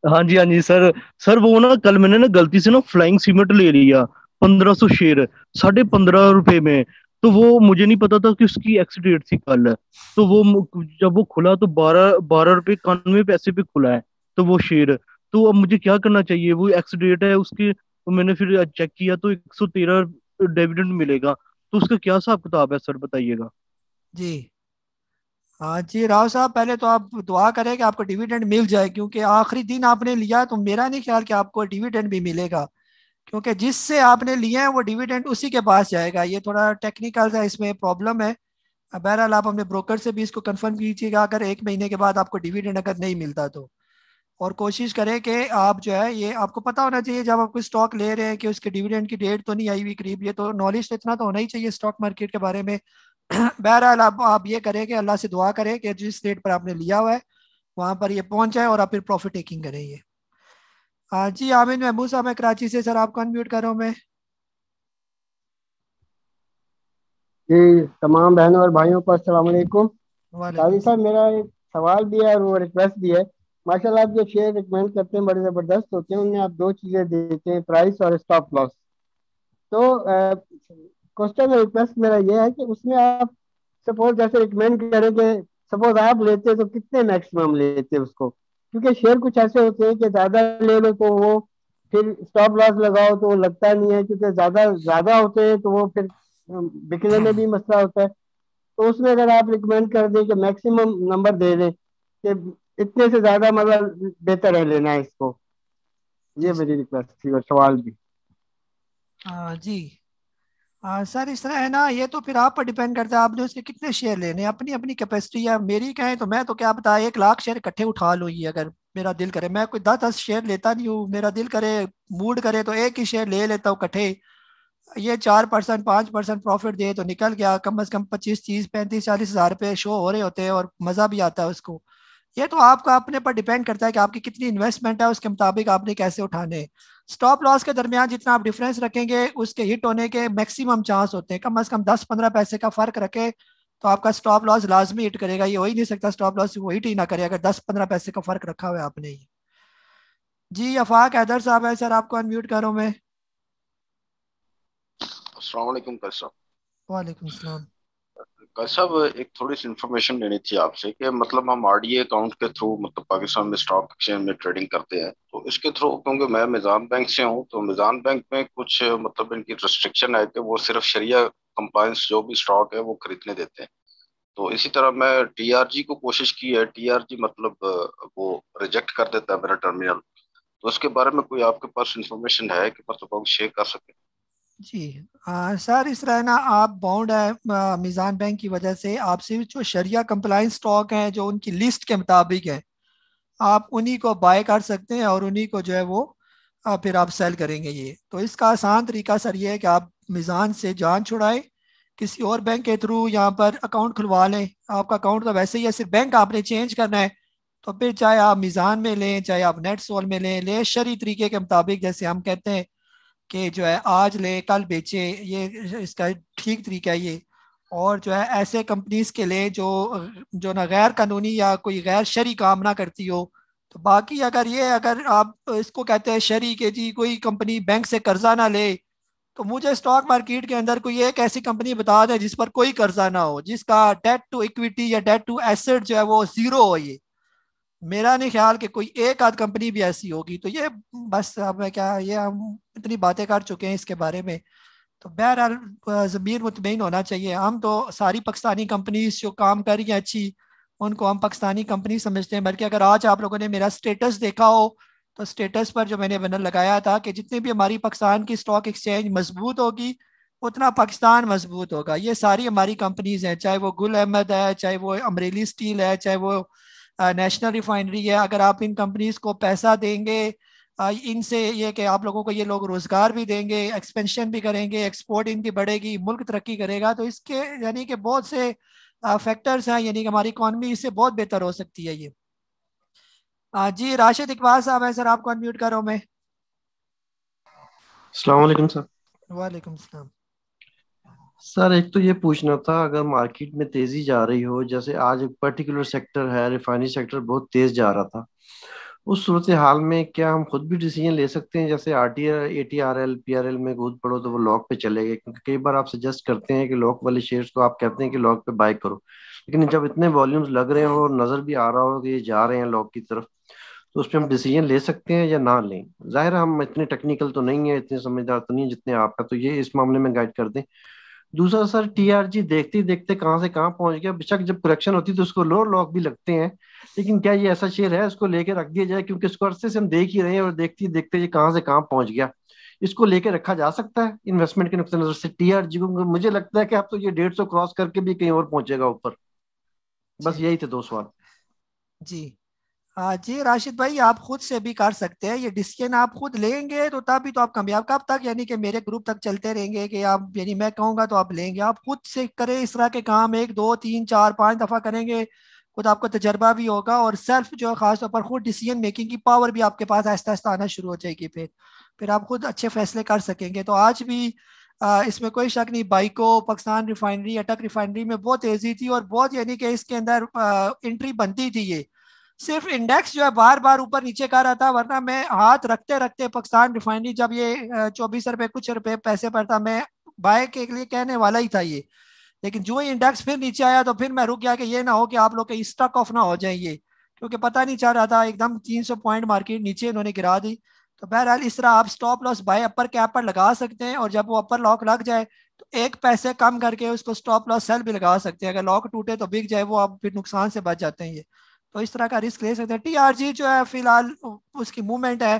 हाँ जी, हाँ जी सर। सर वो ना कल मैंने ना गलती से ना फ्लाइंग सीमेंट ले लिया 1500 शेयर, 15.5 रुपए में। तो वो मुझे नहीं पता था कि उसकी एक्स डेट थी कल। तो वो जब वो खुला तो 12 रुपए 91 पैसे पे खुला है। तो वो शेयर, तो अब मुझे क्या करना चाहिए? वो एक्स डेट है उसकी, तो मैंने फिर चेक किया तो 113 डिविडेंड मिलेगा। तो उसका क्या हिसाब किताब है सर, बताइएगा। जी हाँ जी राव साहब, पहले तो आप दुआ करें कि आपको डिविडेंड मिल जाए, क्योंकि आखिरी दिन आपने लिया तो मेरा नहीं ख्याल कि आपको डिविडेंड भी मिलेगा, क्योंकि जिससे आपने लिया है वो डिविडेंड उसी के पास जाएगा। ये थोड़ा टेक्निकल सा इसमें प्रॉब्लम है। बहरहाल आप अपने ब्रोकर से भी इसको कंफर्म कीजिएगा, अगर 1 महीने के बाद आपको डिविडेंड अगर नहीं मिलता तो। और कोशिश करें कि आप जो है, ये आपको पता होना चाहिए जब आप कोई स्टॉक ले रहे हैं कि उसके डिविडेंड की डेट तो नहीं आई हुई करीब, ये तो नॉलेज तो इतना तो होना ही चाहिए स्टॉक मार्केट के बारे में। बहरहाल आप ये करें कि अल्लाह से दुआ करें कि जिस रेट पर आपने लिया हुआ है वहां पर ये पहुंच जाए और आप फिर प्रॉफिट टेकिंग करें ये। हाँ जी, आमिर महमूद साहब, मैं कराची से, सर आपको अनम्यूट कर रहा हूँ मैं। जी तमाम बहनों और भाइयों को अस्सलाम वालेकुम। वालेकुम काजी साहब, मेरा एक सवाल भी है और वो रिक्वेस्ट भी है। माशाल्लाह आप जो शेयर रिकमेंड करते हैं बड़े ज़बरदस्त होते हैं, उनमें आप दो चीज़ें देते हैं, प्राइस और स्टॉप लॉस। तो क्वेश्चन रिक्वेस्ट मेरा ये है कि उसमें आप सपोज जैसे रिकमेंड करें कि सपोज आप लेते तो कितने मैक्सिमम लेते उसको, क्योंकि शेयर कुछ ऐसे होते हैं कि ज़्यादा ले लो तो वो फिर स्टॉप लॉस लगाओ तो वो लगता नहीं है, क्योंकि ज़्यादा ज़्यादा होते हैं तो वो फिर बिकने में भी मसला होता है। तो उसमें अगर आप रिकमेंड कर दें कि मैक्सिमम नंबर दे दें कि इतने से ज़्यादा मतलब बेहतर है लेना है इसको, ये मेरी रिक्वेस्ट थी और सवाल भी। जी सर, इस तरह है ना, ये तो फिर आप पर डिपेंड करता है आपने उसके कितने शेयर लेने हैं, अपनी अपनी कैपेसिटी है। मेरी कहें तो मैं तो क्या बता, 1 लाख शेयर इकट्ठे उठा लूँ ये, अगर मेरा दिल करे। मैं कोई 10-10 शेयर लेता नहीं हूँ, मेरा दिल करे, मूड करे तो एक ही शेयर ले लेता हूँ इकट्ठे। ये 4% 5% प्रॉफिट दे तो निकल गया, कम से कम 25 30 35 40 हज़ार रुपये शो हो रहे होते हैं और मज़ा भी आता है उसको। ये तो आपका अपने पर डिपेंड करता है कि आपकी कितनी इन्वेस्टमेंट है, उसके मुताबिक आपने कैसे उठाने। स्टॉप लॉस के दरमियान जितना आप डिफरेंस रखेंगे उसके हिट होने के मैक्सिमम चांस होते हैं। कम से कम 10-15 पैसे का फर्क रखे तो आपका स्टॉप लॉस लाजमी हिट करेगा। ये हो ही नहीं सकता स्टॉप लॉस वो हिट ही ना करे अगर 10-15 पैसे का फर्क रखा हुआ है आपने ही। जी अफाक हैदर साहब है, सर आपको अनम्यूट करो मैं। अस्सलाम वालेकुम कैसे साहब। वालेकुम सलाम। कैसे साहब, एक थोड़ी सी इन्फॉर्मेशन लेनी थी आपसे कि मतलब हम आरडीए अकाउंट के थ्रू मतलब पाकिस्तान में स्टॉक एक्सचेंज में ट्रेडिंग करते हैं, तो इसके थ्रू क्योंकि मैं मिजान बैंक से हूँ, तो मिजान बैंक में कुछ मतलब इनकी रिस्ट्रिक्शन है कि वो सिर्फ शरिया कंप्लायंस जो भी स्टॉक है वो खरीदने देते हैं। तो इसी तरह मैं टीआरजी को कोशिश की है, टीआरजी मतलब वो रिजेक्ट कर देता है मेरा टर्मिनल। तो उसके बारे में कोई आपके पास इंफॉर्मेशन है कि मतलब आप शेयर कर सके? जी सर, इस तरह ना, आप बाउंड है मिजान बैंक की वजह से। आप सिर्फ जो शरिया कंप्लाइंस स्टॉक हैं जो उनकी लिस्ट के मुताबिक है, आप उन्हीं को बाय कर सकते हैं और उन्हीं को जो है वो फिर आप सेल करेंगे। ये तो इसका आसान तरीका सर ये है कि आप मिजान से जान छुड़ाएं, किसी और बैंक के थ्रू यहाँ पर अकाउंट खुलवा लें। आपका अकाउंट तो वैसे ही है, सिर्फ बैंक आपने चेंज करना है। तो फिर चाहे आप मिजान में लें, चाहे आप नेट सोल में लें शरी तरीके के मुताबिक, जैसे हम कहते हैं कि जो है आज ले कल बेचे, ये इसका ठीक तरीका है ये। और जो है ऐसे कंपनीज के लिए जो जो ना गैर कानूनी या कोई गैर शरी काम ना करती हो। तो बाकी अगर आप इसको कहते हैं शरी के जी कोई कंपनी बैंक से कर्जा ना ले, तो मुझे स्टॉक मार्केट के अंदर कोई एक ऐसी कंपनी बता दें जिस पर कोई कर्जा ना हो, जिसका डेट टू इक्विटी या डेट टू एसेट जो है वो जीरो हो। ये मेरा नहीं ख्याल कि कोई एक आध कंपनी भी ऐसी होगी। तो ये बस अब मैं क्या, ये हम इतनी बातें कर चुके हैं इसके बारे में। तो बहरहाल ज़मीर मुतमईन होना चाहिए। हम तो सारी पाकिस्तानी कंपनीज जो काम कर रही हैं अच्छी, उनको हम पाकिस्तानी कंपनी समझते हैं। बल्कि अगर आज आप लोगों ने मेरा स्टेटस देखा हो तो स्टेटस पर जो मैंने बैनर लगाया था कि जितनी भी हमारी पाकिस्तान की स्टॉक एक्सचेंज मजबूत होगी उतना पाकिस्तान मजबूत होगा। ये सारी हमारी कंपनीज हैं, चाहे वो गुल अहमद है, चाहे वो अमरेली स्टील है, चाहे वो नेशनल रिफाइनरी है। अगर आप इन कंपनीज को पैसा देंगे, इनसे ये कि आप लोगों को ये लोग रोजगार भी देंगे, एक्सपेंशन भी करेंगे, एक्सपोर्ट इनकी बढ़ेगी, मुल्क तरक्की करेगा, तो इसके यानी कि बहुत से फैक्टर्स हैं, यानी कि हमारी इकॉनमी इससे बहुत बेहतर हो सकती है ये। जी राशिद इकबाल साहब है, सर आपको अनम्यूट करो मैं। अस्सलाम वालेकुम सर। वालेकुम सलाम। सर एक तो ये पूछना था, अगर मार्केट में तेजी जा रही हो, जैसे आज एक पर्टिकुलर सेक्टर है रिफाइनरी सेक्टर बहुत तेज जा रहा था, उस सूरत हाल में क्या हम खुद भी डिसीजन ले सकते हैं, जैसे आरटीआर एटीआरएल पीआरएल में कूद पड़ो तो वो लॉक पे चले गए, क्योंकि कई बार आप सजेस्ट करते हैं कि लॉक वाले शेयर्स को आप कहते हैं कि लॉक पे बाय करो, लेकिन जब इतने वॉल्यूम्स लग रहे हो और नजर भी आ रहा हो कि ये जा रहे हैं लॉक की तरफ, तो उस पर हम डिसीजन ले सकते हैं या ना लें? जाहिर है हम इतने टेक्निकल तो नहीं है, इतने समझदार तो नहीं है जितने आपका, तो ये इस मामले में गाइड कर दें। दूसरा सर, टीआरजी देखते ही देखते कहाँ से कहाँ पहुंच गया। बेशक जब करेक्शन होती है तो उसको लो लॉक भी लगते हैं, लेकिन क्या ये ऐसा शेयर है उसको लेके रख दिया जाए? क्योंकि इसको अरसे से हम देख ही रहे हैं और देखते ही देखते ये कहाँ से कहाँ पहुंच गया। इसको लेके रखा जा सकता है इन्वेस्टमेंट के नुकसान नजर से टीआरजी को? मुझे लगता है कि अब तो ये 150 क्रॉस करके भी कहीं और पहुंचेगा ऊपर। बस यही थे 2 सवाल। जी जी राशिद भाई, आप खुद से भी कर सकते हैं ये डिसीजन, आप खुद लेंगे तो तभी तो आप कामयाब। कब तक? यानी कि मेरे ग्रुप तक चलते रहेंगे कि आप, यानी मैं कहूँगा तो आप लेंगे? आप खुद से करें इस तरह के काम, 1 2 3 4 5 दफा करेंगे, खुद आपको तजर्बा भी होगा और सेल्फ जो है खास तौर पर खुद डिसीजन मेकिंग की पावर भी आपके पास आहिस्ता आहिस्ता आना शुरू हो जाएगी। फिर आप खुद अच्छे फैसले कर सकेंगे। तो आज भी इसमें कोई शक नहीं, बाइको पाकिस्तान रिफाइनरी, अटक रिफाइनरी में बहुत तेजी थी और बहुत, यानी कि इसके अंदर एंट्री बनती थी। ये सिर्फ इंडेक्स जो है बार बार ऊपर नीचे कर रहा था, वरना मैं हाथ रखते रखते पाकिस्तान रिफाइनरी जब ये 24 रुपए कुछ रुपए पैसे पर था, मैं बाय के लिए कहने वाला ही था ये। लेकिन जो ही इंडेक्स फिर नीचे आया तो फिर मैं रुक गया कि ये ना हो कि आप लोग के स्टक ऑफ ना हो जाए ये, क्योंकि पता नहीं चल रहा था, एकदम 300 पॉइंट मार्केट नीचे इन्होंने गिरा दी। तो बहरहाल इस तरह आप stop loss by upper cap पर लगा सकते हैं और जब वो अपर लॉक लग जाए तो 1 पैसे कम करके उसको स्टॉप लॉस सेल भी लगा सकते हैं। अगर लॉक टूटे तो बिक जाए वो, आप फिर नुकसान से बच जाते हैं ये। तो इस तरह का रिस्क ले सकते हैं। टीआरजी जो है फिलहाल उसकी मूवमेंट है,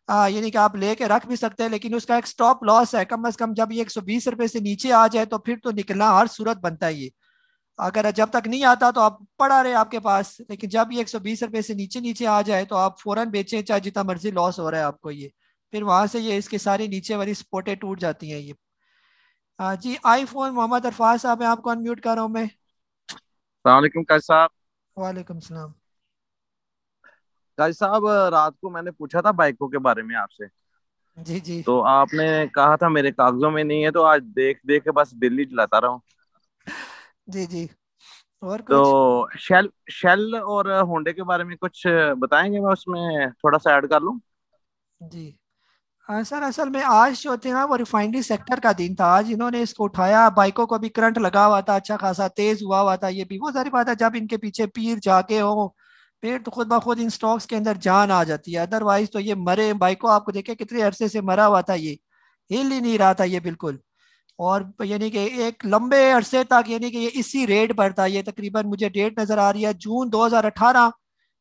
यानी कि आप लेके रख भी सकते हैं, लेकिन उसका एक स्टॉप लॉस है कम से कम। जब ये 120 रुपए से नीचे आ जाए तो फिर तो निकलना हर सूरत बनता है ये। अगर जब तक नहीं आता तो आप पड़ा रहे आपके पास, लेकिन जब ये 120 रुपए से नीचे नीचे आ जाए तो आप फौरन बेचें, चाहे जितना मर्जी लॉस हो रहा है आपको ये। फिर वहां से ये इसके सारी नीचे वाली सपोर्टें टूट जाती हैं ये। जी आईफोन मोहम्मद अरफाज साहब है, आपको अनम्यूट कर रहा हूँ मैं। सलामकुम काजी साहब। वालेकुम सलाम। काजी साहब, रात को मैंने पूछा था बाइकों के बारे में आपसे, जी जी तो आपने कहा था मेरे कागजों में नहीं है, तो आज देख देख के बस दिल्ली चलाता रहा हूँ। जी जी और कुछ? तो शेल और होंडे के बारे में कुछ बताएंगे? मैं उसमें थोड़ा सा ऐड कर लूँ। जी सर, असल में आज जो थे ना वो रिफाइनरी सेक्टर का दिन था। आज इन्होंने इसको उठाया, बाइकों को भी करंट लगा हुआ था, अच्छा खासा तेज हुआ हुआ था। ये भी वो सारी बात है, जब इनके पीछे पीर जाके हो फिर तो खुद ब खुद इन स्टॉक्स के अंदर जान आ जाती है। अदरवाइज तो ये मरे, बाइको आपको देखे कितने अरसे से मरा हुआ था, ये हिल ही नहीं रहा था ये बिल्कुल। और यानी कि एक लंबे अरसे तक, यानी कि ये इसी रेट पर था। ये तकरीबन मुझे डेट नजर आ रही है जून 2018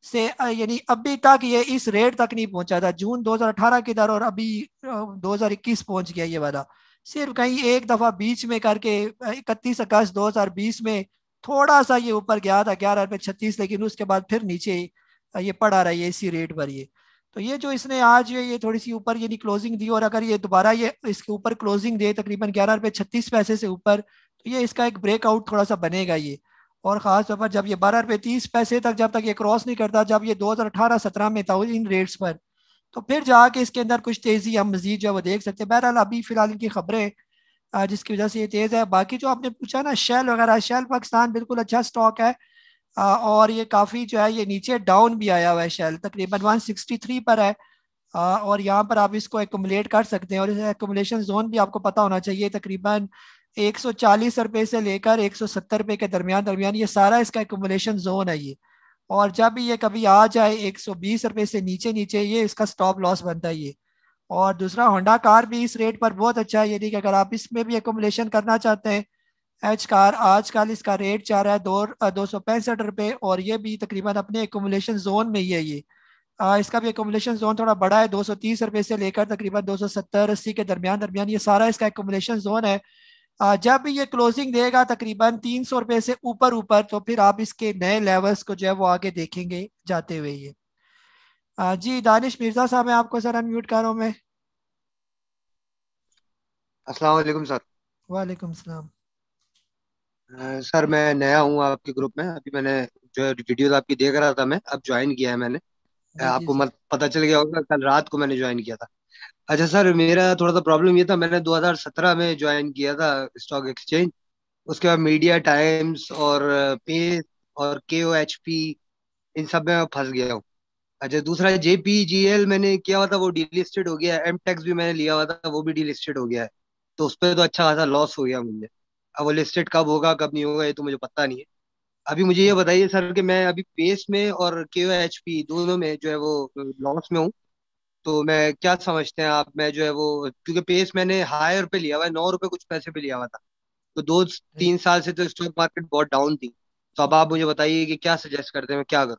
से, यानी अभी तक ये इस रेट तक नहीं पहुंचा था। जून 2018 की दर और अभी 2021 पहुंच गया ये वाला। सिर्फ कहीं एक दफा बीच में करके 31 अगस्त 2020 में थोड़ा सा ये ऊपर गया था 11 रुपये 36, लेकिन उसके बाद फिर नीचे ये पड़ा रहा है इसी रेट पर ये। तो ये जो इसने आज ये थोड़ी सी ऊपर यानी क्लोजिंग दी, और अगर ये दोबारा ये इसके ऊपर क्लोजिंग दे तकरीबन 11 रुपये 36 से ऊपर, तो ये इसका एक ब्रेकआउट थोड़ा सा बनेगा ये। और खास तौर पर जब ये 12 रुपये 30 तक जब तक ये क्रॉस नहीं करता, जब ये 2018-17 में था इन रेट्स पर, तो फिर जाके इसके अंदर कुछ तेजी हम मजीद जो है वो देख सकते हैं। बहरहाल अभी फिलहाल इनकी खबरें जिसकी वजह से ये तेज है। बाकी जो आपने पूछा ना शेल वगैरह, शेल पाकिस्तान बिल्कुल अच्छा स्टॉक है और ये काफ़ी जो है ये नीचे डाउन भी आया हुआ है। शेल तकरीबन 163 पर है और यहाँ पर आप इसको एकुमुलेट कर सकते हैं। और इस एकुमुलेशन जोन भी आपको पता होना चाहिए, तकरीबन 140 रुपए से लेकर 170 रुपए के दरमियान दरमियान ये सारा इसका एकुमुलेशन जोन है ये। और जब भी ये कभी आ जाए 120 रुपए से नीचे नीचे, ये इसका स्टॉप लॉस बनता है ये। और दूसरा होंडा कार भी इस रेट पर बहुत अच्छा है, यानी कि अगर आप इसमें भी एकुमुलेशन करना चाहते हैं, एच कार आजकल इसका रेट चाह रहा है 265 रुपए और ये भी तकरीबन अपने एकुमुलेशन जोन में ही है ये। इसका भी एकुमुलेशन जोन थोड़ा बड़ा है, 230 रुपए से लेकर तकरीबन 270-80 के दरमियान दरमियान ये सारा इसका एकुमुलेशन जोन है। जब भी ये क्लोजिंग देगा तकरीबन 300 रुपए से ऊपर ऊपर, तो फिर आप इसके नए लेवल्स को जो है वो आगे देखेंगे जाते हुए ये। जी दानिश मिर्जा साहब मैं आपको सर अनम्यूट कर रहा हूँ मैं। अस्सलाम वालेकुम सर। वालेकुम सलाम। सर मैं नया हूँ आपके ग्रुप में, अभी मैंने जो वीडियोस आपकी देख रहा था, मैं अब ज्वाइन किया है मैंने। जी जी आपको सर। मत पता चल गया होगा, कल रात को मैंने ज्वाइन किया था। अच्छा सर, मेरा थोड़ा सा प्रॉब्लम ये था, मैंने 2017 में ज्वाइन किया था स्टॉक एक्सचेंज। उसके बाद मीडिया टाइम्स और पेज और KOHP इन सब में मैं फंस गया हूँ। अच्छा, दूसरा JPGL मैंने किया हुआ था, वो डीलिस्टेड हो गया है। MTEX भी मैंने लिया हुआ था, वो भी डीलिस्टेड हो गया है। तो उस पर तो अच्छा खासा लॉस हो गया मुझे। अब वो लिस्टेड कब होगा कब नहीं होगा ये तो मुझे पता नहीं है। अभी मुझे ये बताइए सर कि मैं अभी पेस में और KOHP दोनों में जो है वो लॉस में हूँ। तो मैं क्या समझते हैं आप, मैं जो है वो, क्योंकि पेस मैंने हायर पे लिया हुआ है, 9 रुपए कुछ पैसे पे लिया हुआ था। तो 2-3 साल से तो स्टॉक मार्केट बहुत डाउन थी। तो अब आप मुझे बताइए कि क्या सजेस्ट करते हैं, मैं क्या करूँ।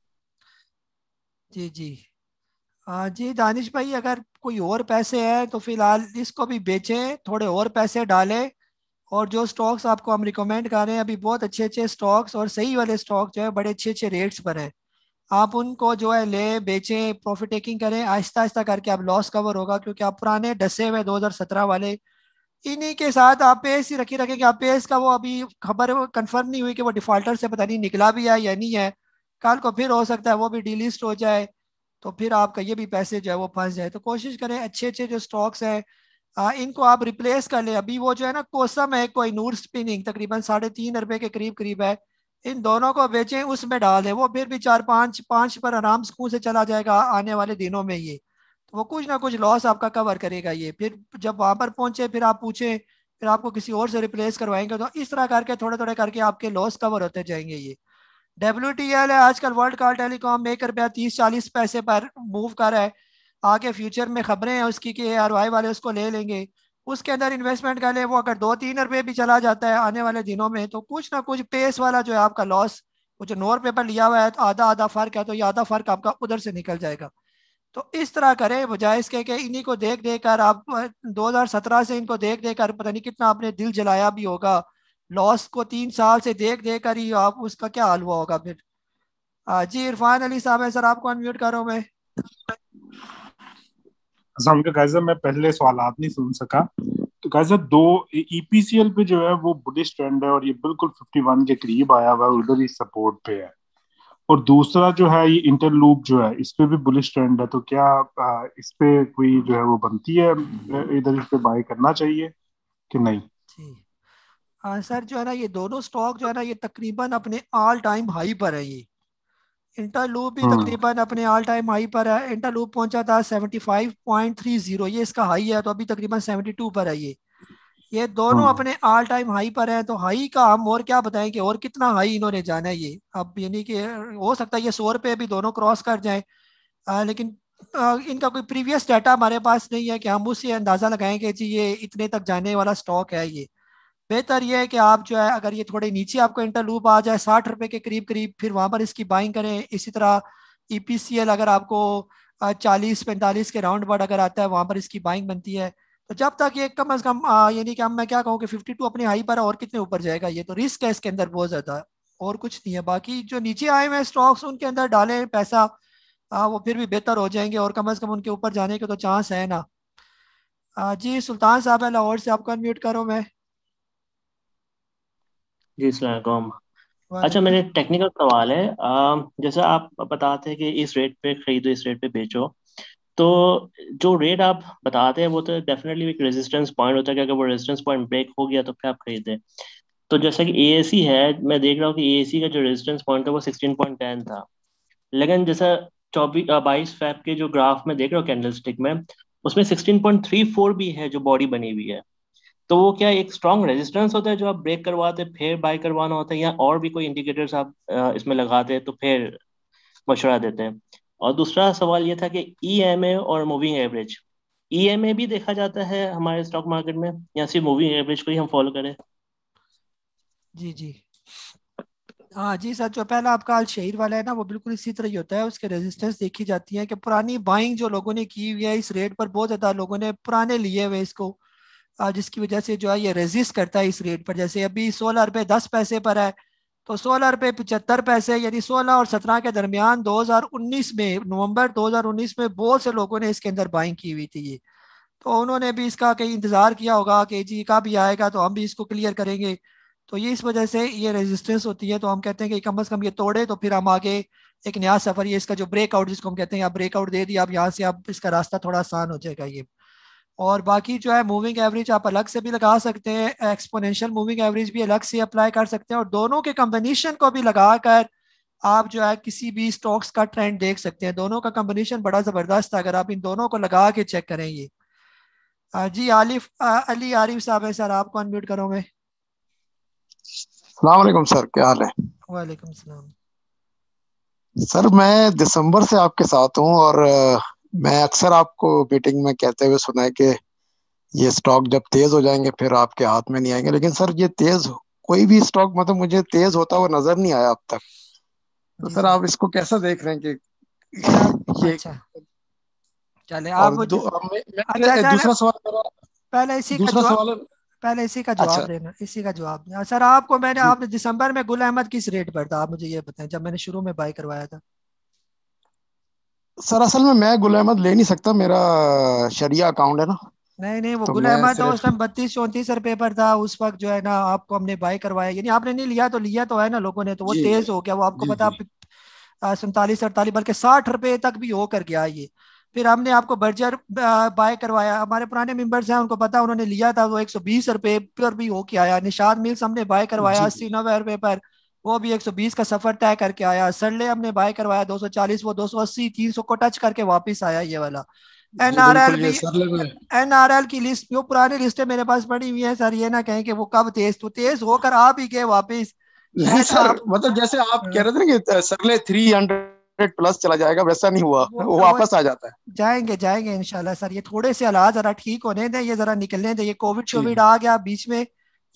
जी जी। जी दानिश भाई, अगर कोई और पैसे हैं तो फिलहाल इसको भी बेचें, थोड़े और पैसे डालें। और जो स्टॉक्स आपको हम रिकमेंड कर रहे हैं अभी, बहुत अच्छे अच्छे स्टॉक्स और सही वाले स्टॉक जो है बड़े अच्छे अच्छे रेट्स पर हैं। आप उनको जो है ले बेचें, प्रॉफिट टेकिंग करें, आहिस्ता आहिस्ता करके आप लॉस कवर होगा, क्योंकि आप पुराने डसे हुए 2017 वाले इन्हीं के साथ आप पेस ही रखी रखेंगे। आप पेस का वो अभी खबर कंफर्म नहीं हुई कि वो डिफॉल्टर से पता नहीं निकला भी है या नहीं है। कल को फिर हो सकता है वो भी डीलिस्ट हो जाए, तो फिर आपका ये भी पैसे जो है वो फंस जाए। तो कोशिश करें अच्छे अच्छे जो स्टॉक्स हैं इनको आप रिप्लेस कर लें। अभी वो जो है ना कोसम है, कोई नूर स्पिनिंग तकरीबन 3.5 रुपए के करीब करीब है। इन दोनों को बेचें, उसमें डाल दें, वो फिर भी 4-5 पर आराम सुकून से चला जाएगा आने वाले दिनों में ये। तो वो कुछ ना कुछ लॉस आपका कवर करेगा ये। फिर जब वहां पर पहुंचे फिर आप पूछें, फिर आपको किसी और से रिप्लेस करवाएंगे। तो इस तरह करके थोड़े थोड़े करके आपके लॉस कवर होते जाएंगे ये। WTL है आजकल, वर्ल्ड कॉल टेलीकॉम, 1 रुपया 30-40 पैसे पर मूव कर रहा है। आगे फ्यूचर में खबरें हैं उसकी कि ROI वाले उसको ले लेंगे, उसके अंदर इन्वेस्टमेंट कर ले। वो अगर 2-3 रुपए भी चला जाता है आने वाले दिनों में, तो कुछ ना कुछ पेस वाला जो है आपका लॉस, वो जो 9 रुपए पर लिया हुआ है तो आधा आधा फर्क है, तो ये आधा फर्क आपका उधर से निकल जाएगा। तो इस तरह करें, बजाय इसके कि इन्हीं को देख देख कर आप 2017 से इनको देख देख कर पता नहीं कितना आपने दिल जलाया भी होगा। लॉस को 3 साल से देख देख कर ही आप उसका क्या हाल हुआ होगा फिर। जी इरफान अली साहब है सर, आपको अनम्यूट करो मैं। समझो गाइजर, मैं पहले सवालात नहीं सुन सका। तो गाइजर दो EPCL पे जो है वो बुलिश ट्रेंड है और ये बिल्कुल 51 के करीब आया हुआ है, उधर ही सपोर्ट पे है। और दूसरा जो है ये इंटरलूप जो है, इस पे भी बुलिश ट्रेंड है। तो क्या इस पे कोई जो है वो बनती है, इधर इस पे बाय करना चाहिए कि नहीं? सर जो है ना ये दोनों स्टॉक जो है ना ये तकरीबन अपने ऑल टाइम हाई पर है। ये इंटरलूप भी तकरीबन अपने ऑल टाइम हाई पर है। इंटरलूप पहुंचा था 75.30, ये इसका हाई है, तो अभी तकरीबन 72 पर है ये दोनों अपने ऑल टाइम हाई पर हैं। तो हाई का हम और क्या बताएं कि और कितना हाई इन्होंने जाना है ये। अब यानी कि हो सकता है ये 100 रुपये भी दोनों क्रॉस कर जाएं, लेकिन इनका कोई प्रीवियस डाटा हमारे पास नहीं है कि हम उससे अंदाज़ा लगाएं कि जी ये इतने तक जाने वाला स्टॉक है ये। बेहतर ये है कि आप जो है अगर ये थोड़े नीचे आपको इंटरलूप आ जाए 60 रुपए के करीब करीब, फिर वहां पर इसकी बाइंग करें। इसी तरह EPCL अगर आपको 40-45 के राउंड अबाउट अगर आता है, वहां पर इसकी बाइंग बनती है। तो जब तक ये कम अज कम यानी कि हम मैं क्या कहूँ कि 52 अपने हाई पर है, और कितने ऊपर जाएगा ये, तो रिस्क है इसके अंदर बहुत ज्यादा, और कुछ नहीं है। बाकी जो नीचे आए हुए स्टॉक्स उनके अंदर डालें पैसा, वो फिर भी बेहतर हो जाएंगे, और कम अज कम उनके ऊपर जाने के तो चांस है ना। जी सुल्तान साहब है लाहौर से, आपको अनम्यूट करो मैं। जी सलाम। अच्छा, मेरे टेक्निकल सवाल है। जैसे आप बताते हैं कि इस रेट पे खरीदो, इस रेट पे बेचो, तो जो रेट आप बताते हैं वो तो डेफिनेटली एक रेजिस्टेंस पॉइंट होता है कि अगर वो रेजिस्टेंस पॉइंट ब्रेक हो गया तो फिर आप खरीदें। तो जैसे कि AAC है, मैं देख रहा हूँ कि AAC का जो रेजिस्टेंस पॉइंट था वो 16.10 था, लेकिन जैसा 22 फेब के जो ग्राफ में देख रहा हूँ कैंडलस्टिक में, उसमें 16.34 भी है जो बॉडी बनी हुई है। तो वो क्या एक स्ट्रॉन्ग रेजिस्टेंस होता है जो आप ब्रेक करवाते फिर बाय करवाना होता है, या और भी कोई इंडिकेटर्स आप इसमें लगाते हैं तो फिर मशवरा देते हैं? और दूसरा सवाल ये था कि EMA और मूविंग एवरेज, EMA भी देखा जाता है हमारे स्टॉक मार्केट में, या सिर्फ मूविंग एवरेज को ही हम फॉलो करें? जी जी हाँ जी सर, जो पहला आपका अल शहीर वाला है ना, वो बिल्कुल इसी तरह ही होता है। उसके रेजिस्टेंस देखी जाती है कि पुरानी बाइंग जो लोगों ने की हुई है इस रेट पर, बहुत ज़्यादा लोगों ने पुराने लिए हुए इसको, जिसकी वजह से जो है ये रेजिस्ट करता है इस रेट पर। जैसे अभी 16 रुपये 10 पैसे पर है, तो 16 रुपये 75 पैसे, यानी 16 और 17 के दरमियान 2019 में, नवंबर 2019 में बहुत से लोगों ने इसके अंदर बाइंग की हुई थी ये। तो उन्होंने भी इसका कहीं इंतज़ार किया होगा कि जी कब भी आएगा तो हम भी इसको क्लियर करेंगे। तो ये इस वजह से ये रेजिस्टेंस होती है। तो हम कहते हैं कि कम अज़ कम ये तोड़े तो फिर हम आगे एक नया सफ़र, ये इसका जो ब्रेकआउट जिसको हम कहते हैं, आप ब्रेकआउट दे दिया, आप यहाँ से आप इसका रास्ता थोड़ा आसान हो जाएगा ये। और बाकी जो है मूविंग एवरेज आप अलग से भी लगा सकते हैं, एक्सपोनेंशियल मूविंग एवरेज भी अलग से अप्लाई कर सकते हैं, और दोनों के कम्बिनेशन को भी लगाकर आप जो है किसी भी स्टॉक्स का ट्रेंड देख सकते हैं। दोनों का कॉम्बिनेशन बड़ा ज़बरदस्त है, अगर आप इन दोनों को लगा के चेक करें ये। जी अली आरिफ साहब है सर, आपको अनम्यूट करोगे? सलाम वालेकुम सर, क्या हाल है? वालेकुम सलाम। सर मैं दिसंबर से आपके साथ हूँ और मैं अक्सर आपको मीटिंग में कहते हुए सुना है कि ये स्टॉक जब तेज हो जाएंगे फिर आपके हाथ में नहीं आएंगे, लेकिन सर ये तेज कोई भी स्टॉक मतलब मुझे तेज होता हुआ नजर नहीं आया अब तक। तो सर आप इसको कैसा देख रहे हैं कि ये अच्छा चले और आप अच्छा दूसरा सवाल मेरा पहले इसी का दूसरा जवाब सवाल है। पहले इसी का अच्छा जवाब देना, इसी का जवाब देना सर। आपको मैंने जी आपने दिसंबर में गुल अहमद किस रेट पर था, आप मुझे ये बताएं, जब मैंने शुरू में बाय करवाया था? सर असल में मैं गुल अहमद ले नहीं सकता, मेरा शरिया अकाउंट है ना, नहीं नहीं, वो तो गुल मैं अहमद तो उस सिर्फ टाइम 32-34 रुपए पर था उस वक्त, जो है ना आपको हमने बाय करवाया, यानी आपने नहीं लिया तो लिया तो है ना लोगों ने, तो वो जी तेज हो गया, वो आपको जी पता जी 47-48 बल्कि 60 रुपए तक भी होकर गया ये। फिर हमने आपको बर्जर बाय करवाया, हमारे पुराने मेंबर्स हैं उनको पता, उन्होंने लिया था वो 120 रुपए पर भी होके आया। निशाद मिल्स हमने बाय करवाया जी 80-90 रुपए पर, वो भी 120 का सफर तय करके आया। सरले हमने बाय करवाया 240, वो 280-300 को टच करके वापस आया ये वाला। जी एनआरएल बिल्कुल ये भी, सर लेवल एनआरएल की लिस्ट जो पुरानी लिस्टें मेरे पास पड़ी हुई है सर, ये ना कहें कि वो कब तेज, तो तेज होकर आ भी गए वापस, नहीं शायद सर, आप मतलब जैसे आप कह रहे थे ना कि सरले 300 प्लस चला जाएगा, वैसा नहीं हुआ, वो वो वापस आ जाता है। जाएंगे जाएंगे इंशाल्लाह सर। ये थोड़े से हालात जरा ठीक होने दें, ये जरा निकलने दें, ये कोविड जी शोविड आ गया बीच में,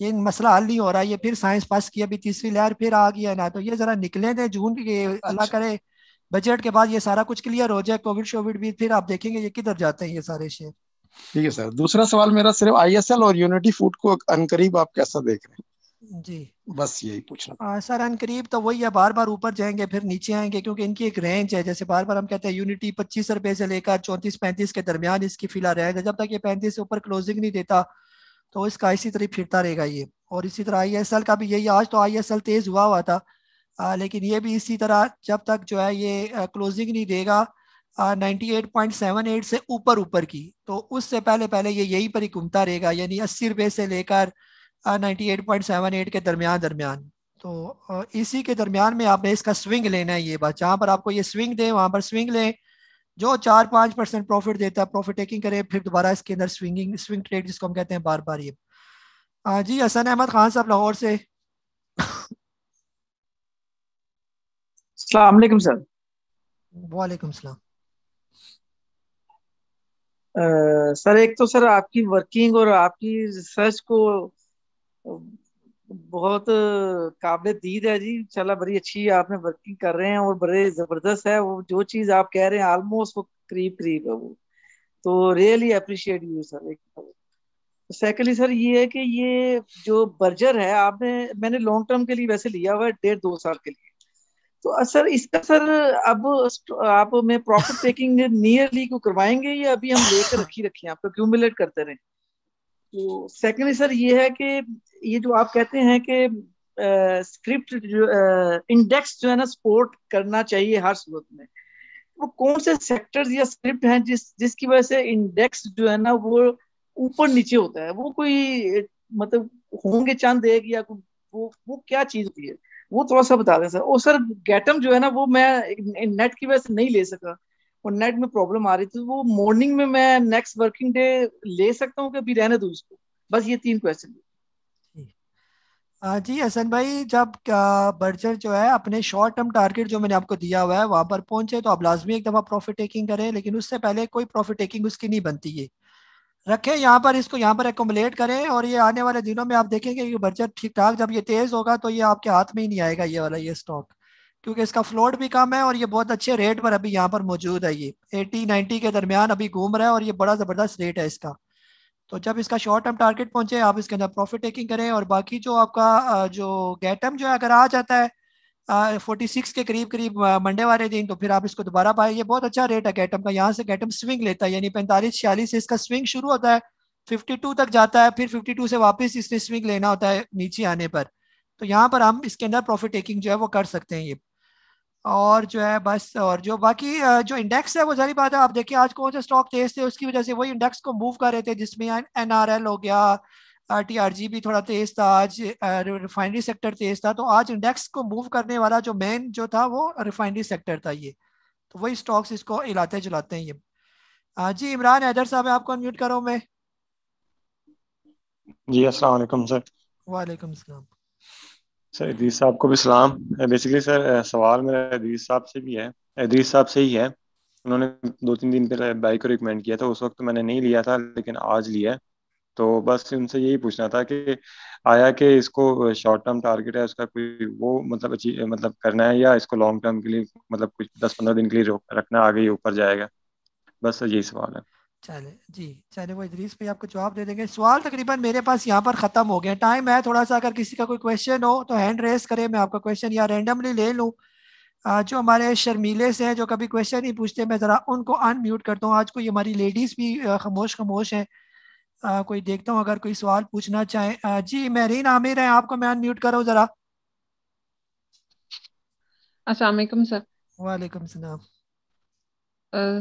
ये मसला हल नहीं हो रहा, ये फिर साइंस पास की अभी तीसरी लहर फिर आ गई है ना, तो ये जरा निकलने दें जून की, अल्लाह अच्छा करे बजट के बाद ये सारा कुछ क्लियर हो जाए, कोविड शोविड भी, फिर आप देखेंगे ये किधर जाते हैं ये सारे शेयर। ठीक है सर, दूसरा सवाल मेरा सिर्फ आईएसएल और यूनिटी फूड को अनकरीब आप कैसा देख रहे जी हैं, बस यही पूछना। सर अनकरीब तो वही है, बार बार ऊपर जाएंगे फिर नीचे आएंगे, क्योंकि इनकी एक रेंज है, जैसे बार बार हम कहते हैं यूनिटी 25 रुपए से लेकर 34-35 के दरमियान इसकी फिलहाल रेंज है, जब तक ये 35 से ऊपर क्लोजिंग नहीं देता तो इसका इसी तरह फिरता रहेगा ये। और इसी तरह आईएसएल का भी यही, आज तो आईएसएल तेज हुआ हुआ था, लेकिन ये भी इसी तरह जब तक जो है ये क्लोजिंग नहीं देगा 98.78 से ऊपर ऊपर की, तो उससे पहले पहले ये यहीं पर ही घूमता रहेगा, यानी 80 रुपए से लेकर 98.78 के दरमियान दरमियान। तो इसी के दरमियान में आपने इसका स्विंग लेना है, ये बात, जहां पर आपको ये स्विंग दे वहां पर स्विंग लें, जो 4-5% प्रॉफिट देता है प्रॉफिट टेकिंग करें, फिर दोबारा इसके अंदर स्विंग ट्रेड जिसको हम कहते हैं बार बार ये। जी हसन अहमद खान साहब लाहौर से। अस्सलाम वालेकुम सर। वालेकुम सलाम। सर एक तो सर आपकी वर्किंग और आपकी रिसर्च को बहुत काबिल दीद है जी, चला बड़ी अच्छी आपने वर्किंग कर रहे हैं और बड़े जबरदस्त है, वो जो चीज आप कह रहे हैं ऑलमोस्ट वो करीब करीब है वो, तो रियली अप्रिशिएट यू सर। एक सेकेंडली सर ये है कि ये जो बर्जर है आपने, मैंने लॉन्ग टर्म के लिए वैसे लिया हुआ है 1.5-2 साल के लिए, तो सर इसका सर अब आप में प्रॉफिट टेकिंग नियरली को करवाएंगे या अभी हम लेकर रखी आप एक्यूमुलेट करते रहे? तो सेकेंडली सर ये है कि ये जो आप कहते हैं कि स्क्रिप्ट जो इंडेक्स जो है ना सपोर्ट करना चाहिए हर सूरत में, वो कौन से सेक्टर्स या स्क्रिप्ट हैं जिसकी वजह से इंडेक्स जो है ना वो ऊपर नीचे होता है, वो कोई मतलब होंगे चंद एक या वो क्या चीज होती है, वो थोड़ा सा बता दें सर। और सर गैटम जो है ना वो मैं नेट की वजह से नहीं ले सका और नेट में प्रॉब्लम आ रही थी, वो मॉर्निंग में मैं नेक्स्ट वर्किंग डे ले सकता हूँ कि अभी रहने दूँ इसको? बस ये 3 क्वेश्चन। जी हसन भाई, जब बर्जर जो है अपने शॉर्ट टर्म टारगेट जो मैंने आपको दिया हुआ है वहां पर पहुंचे तो आप लाजमी एक दफा प्रॉफिट टेकिंग करें, लेकिन उससे पहले कोई प्रॉफिट टेकिंग उसकी नहीं बनती है, रखें यहाँ पर, इसको यहाँ पर एकोमुलेट करें, और ये आने वाले दिनों में आप देखेंगे कि बजट ठीक ठाक जब ये तेज होगा तो ये आपके हाथ में ही नहीं आएगा ये वाला ये स्टॉक, क्योंकि इसका फ्लोट भी कम है और ये बहुत अच्छे रेट पर अभी यहाँ पर मौजूद है, ये 80-90 के दरमियान अभी घूम रहा है और ये बड़ा ज़बरदस्त रेट है इसका। तो जब इसका शॉर्ट टर्म टारगेट पहुंचे आप इसके अंदर प्रॉफिट टेकिंग करें, और बाकी जो आपका जो गैटम जो है अगर आ जाता है 46 के करीब करीब मंडे वाले दिन, तो फिर आप इसको दोबारा पाए, ये बहुत अच्छा रेट है गैटम का, यहाँ से गैटम स्विंग लेता है, यानी 45-46 से इसका स्विंग शुरू होता है, 52 तक जाता है, फिर 52 से वापस इसने स्विंग लेना होता है नीचे आने पर, तो यहाँ पर हम इसके अंदर प्रॉफिट टेकिंग जो है वो कर सकते हैं ये। और जो है बस, और जो बाकी जो इंडेक्स है वो सारी बात है, आप देखिए आज कौन से स्टॉक तेज थे उसकी वजह से वही इंडेक्स को मूव कर रहे थे, जिसमें एनआरएल हो गया, TRG भी थोड़ा तेज था, आज रिफाइनरी सेक्टर तेज था, तो आज इंडेक्स को मूव करने वाला जो मेन जो था वो रिफाइनरी सेक्टर था ये, तो वही स्टॉक्स इसको हिलाते जुलाते हैं ये। जी इमरान हैदर साहब आपको अनम्यूट करो मैं। जी अस्सलाम वालेकुम सर। वालेकुम सलाम। सर इदरीस साहब को भी सलाम। बेसिकली सर सवाल मेरा इदरीस साहब से भी है, इदरीस साहब से ही है। उन्होंने 2-3 दिन पहले बाइक को रिकमेंड किया था, उस वक्त मैंने नहीं लिया था लेकिन आज लिया है। तो बस उनसे यही पूछना था कि आया कि इसको शॉर्ट टर्म टारगेट है उसका कोई, वो मतलब मतलब करना है, या इसको लॉन्ग टर्म के लिए मतलब कुछ 10-15 दिन के लिए रखना, आगे ही ऊपर जाएगा। बस सर यही सवाल है। चले जी, चले वो इदरीस भाई आपको जवाब दे देंगे। सवाल तकरीबन मेरे पास यहाँ पर ख़त्म हो गए, टाइम है थोड़ा सा, अगर किसी का कोई क्वेश्चन हो तो हैंड रेस करे, मैं आपका क्वेश्चन या रैंडमली ले लूँ। जो हमारे शर्मीले से हैं जो कभी क्वेश्चन नहीं पूछते, मैं ज़रा उनको अनम्यूट करता हूँ। आज कोई हमारी लेडीज़ भी खामोश खामोश हैं, कोई देखता हूँ अगर कोई सवाल पूछना चाहे। जी मेरीन आमिर है, आपको मैं अनम्यूट करूँ ज़रा। अस्सलाम वालेकुम सर। वालेकुम सलाम।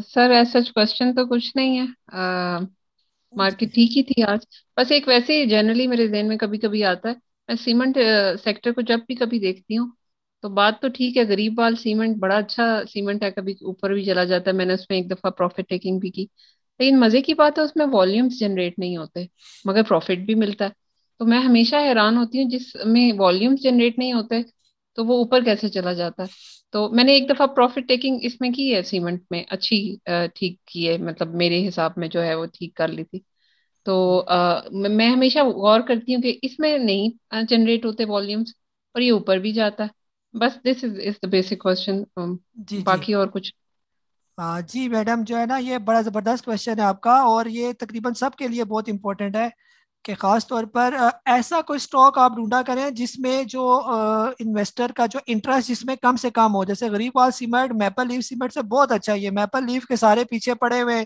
सर ऐसा क्वेश्चन तो कुछ नहीं है, मार्केट ठीक ही थी आज। बस एक वैसे ही जनरली मेरे जहन में कभी कभी आता है, मैं सीमेंट सेक्टर को जब भी कभी देखती हूँ तो बात तो ठीक है, गरीबवाल सीमेंट बड़ा अच्छा सीमेंट है, कभी ऊपर भी चला जाता है, मैंने उसमें एक दफा प्रॉफिट टेकिंग भी की, लेकिन मजे की बात है उसमें वॉल्यूम्स जनरेट नहीं होते मगर प्रॉफिट भी मिलता है। तो मैं हमेशा हैरान होती हूँ जिसमें वॉल्यूम्स जनरेट नहीं होते तो वो ऊपर कैसे चला जाता है। तो मैंने एक दफा प्रॉफिट टेकिंग इसमें की है, सीमेंट में अच्छी ठीक की है, मतलब मेरे हिसाब में जो है वो ठीक कर ली थी। तो मैं हमेशा गौर करती हूँ कि इसमें नहीं जनरेट होते वॉल्यूम्स और ये ऊपर भी जाता है। बस this is the basic question, जी जी बाकी और कुछ। जी मैडम, जो है ना ये बड़ा ज़बरदस्त क्वेश्चन है आपका, और ये तकरीबन सबके लिए बहुत इंपॉर्टेंट है कि ख़ास तौर पर ऐसा कोई स्टॉक आप ढूंढा करें जिसमें जो इन्वेस्टर का जो इंटरेस्ट जिसमें कम से कम हो। जैसे Gharibwal cement maple leaf cement से बहुत अच्छा है, ये मैपल लीफ के सारे पीछे पड़े हुए हैं,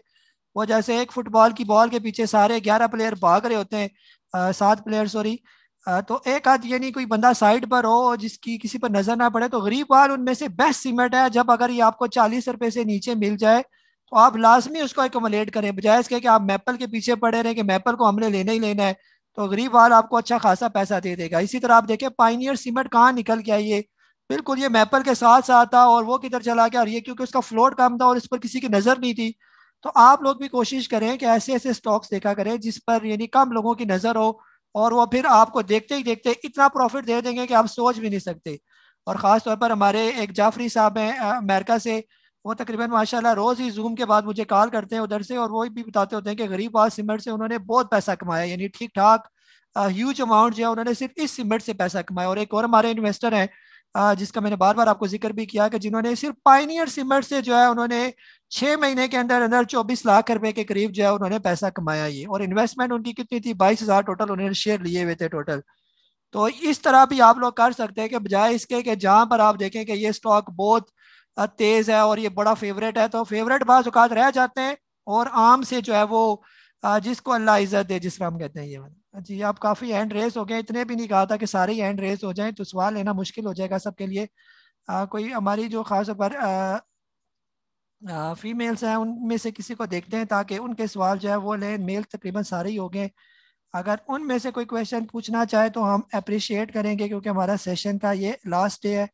वो जैसे एक फुटबॉल की बॉल के पीछे सारे 11 प्लेयर भाग रहे होते हैं, 7 प्लेयर सॉरी। तो एक आध ये नहीं कोई बंदा साइड पर हो जिसकी किसी पर नजर ना पड़े, तो गरीबवाल उनमें से बेस्ट सीमेंट है। जब अगर ये आपको 40 रुपए से नीचे मिल जाए तो आप लाजमी उसको एकमलेट करें, बजाय इसके कि आप मैपल के पीछे पड़े रहे कि मैपल को हमने लेना ही लेना है। तो गरीबवाल आपको अच्छा खासा पैसा दे देगा। इसी तरह आप देखें पाइनियर सीमेंट कहाँ निकल के आई है, बिल्कुल ये मैपल के साथ साथ था और वो किधर चला गया, और ये क्योंकि उसका फ्लोट कम था और इस पर किसी की नजर नहीं थी। तो आप लोग भी कोशिश करें कि ऐसे ऐसे स्टॉक्स देखा करें जिस पर यानी कम लोगों की नजर हो, और वो फिर आपको देखते ही देखते इतना प्रॉफिट दे देंगे कि आप सोच भी नहीं सकते। और ख़ास तौर पर हमारे एक जाफरी साहब हैं अमेरिका से, वो तकरीबन माशाल्लाह रोज़ ही जूम के बाद मुझे कॉल करते हैं उधर से, और वो भी बताते होते हैं कि गरीबवाल सीमेंट से उन्होंने बहुत पैसा कमाया, यानी ठीक ठाक ह्यूज अमाउंट जो है उन्होंने सिर्फ इस सीमेंट से पैसा कमाया। और एक और हमारे इन्वेस्टर हैं जिसका मैंने बार बार आपको जिक्र भी किया कि जिन्होंने सिर्फ पाइनियर सीमेंट से जो है उन्होंने 6 महीने के अंदर अंदर 24 लाख रुपए के करीब जो है उन्होंने पैसा कमाया ये। और इन्वेस्टमेंट उनकी कितनी थी, 22,000 टोटल उन्होंने शेयर लिए हुए थे टोटल। तो इस तरह भी आप लोग कर सकते हैं कि बजाय इसके कि जहां पर आप देखें कि ये स्टॉक बहुत तेज है और ये बड़ा फेवरेट है, तो फेवरेट बाज़ औक़ात रह जाते हैं, और आम से जो है वो जिसको अल्लाह इज्जत दे जिस तरह हम कहते हैं ये वाला। जी आप काफ़ी हैंड रेस हो गए, इतने भी नहीं कहा था कि सारे ही हैंड रेस हो जाएं, तो सवाल लेना मुश्किल हो जाएगा सबके लिए। कोई हमारी जो खास तौर पर फीमेल्स हैं उनमें से किसी को देखते हैं ताकि उनके सवाल जो है वो लें। मेल तकरीबन सारे ही हो गए, अगर उनमें से कोई क्वेश्चन पूछना चाहे तो हम अप्रिशिएट करेंगे क्योंकि हमारा सेशन का ये लास्ट डे है।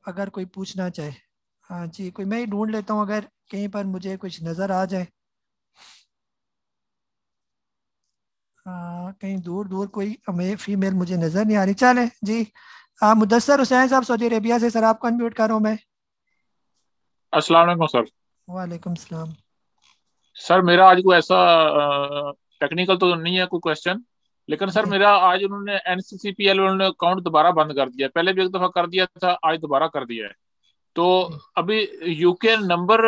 अगर कोई पूछना चाहे, हाँ जी कोई, मैं ही ढूंढ लेता हूँ अगर कहीं पर मुझे कुछ नज़र आ जाए। कहीं दूर दूर कोई हमें फीमेल मुझे नज़र नहीं आ रही। चलें जी, मुदस्सर हुसैन साहब सऊदी अरेबिया से, सर आपको अनम्यूट कर रहा हूँ मैं। अस्सलाम वालेकुम सर। वालेकुम सलाम। सर मेरा आज कोई ऐसा टेक्निकल तो नहीं है कोई क्वेश्चन, लेकिन सर मेरा आज उन्होंने एनसीसीपीएल उन्होंने अकाउंट दोबारा बंद कर दिया, पहले भी एक दफा कर दिया था, आज दोबारा कर दिया है। तो अभी यूके नंबर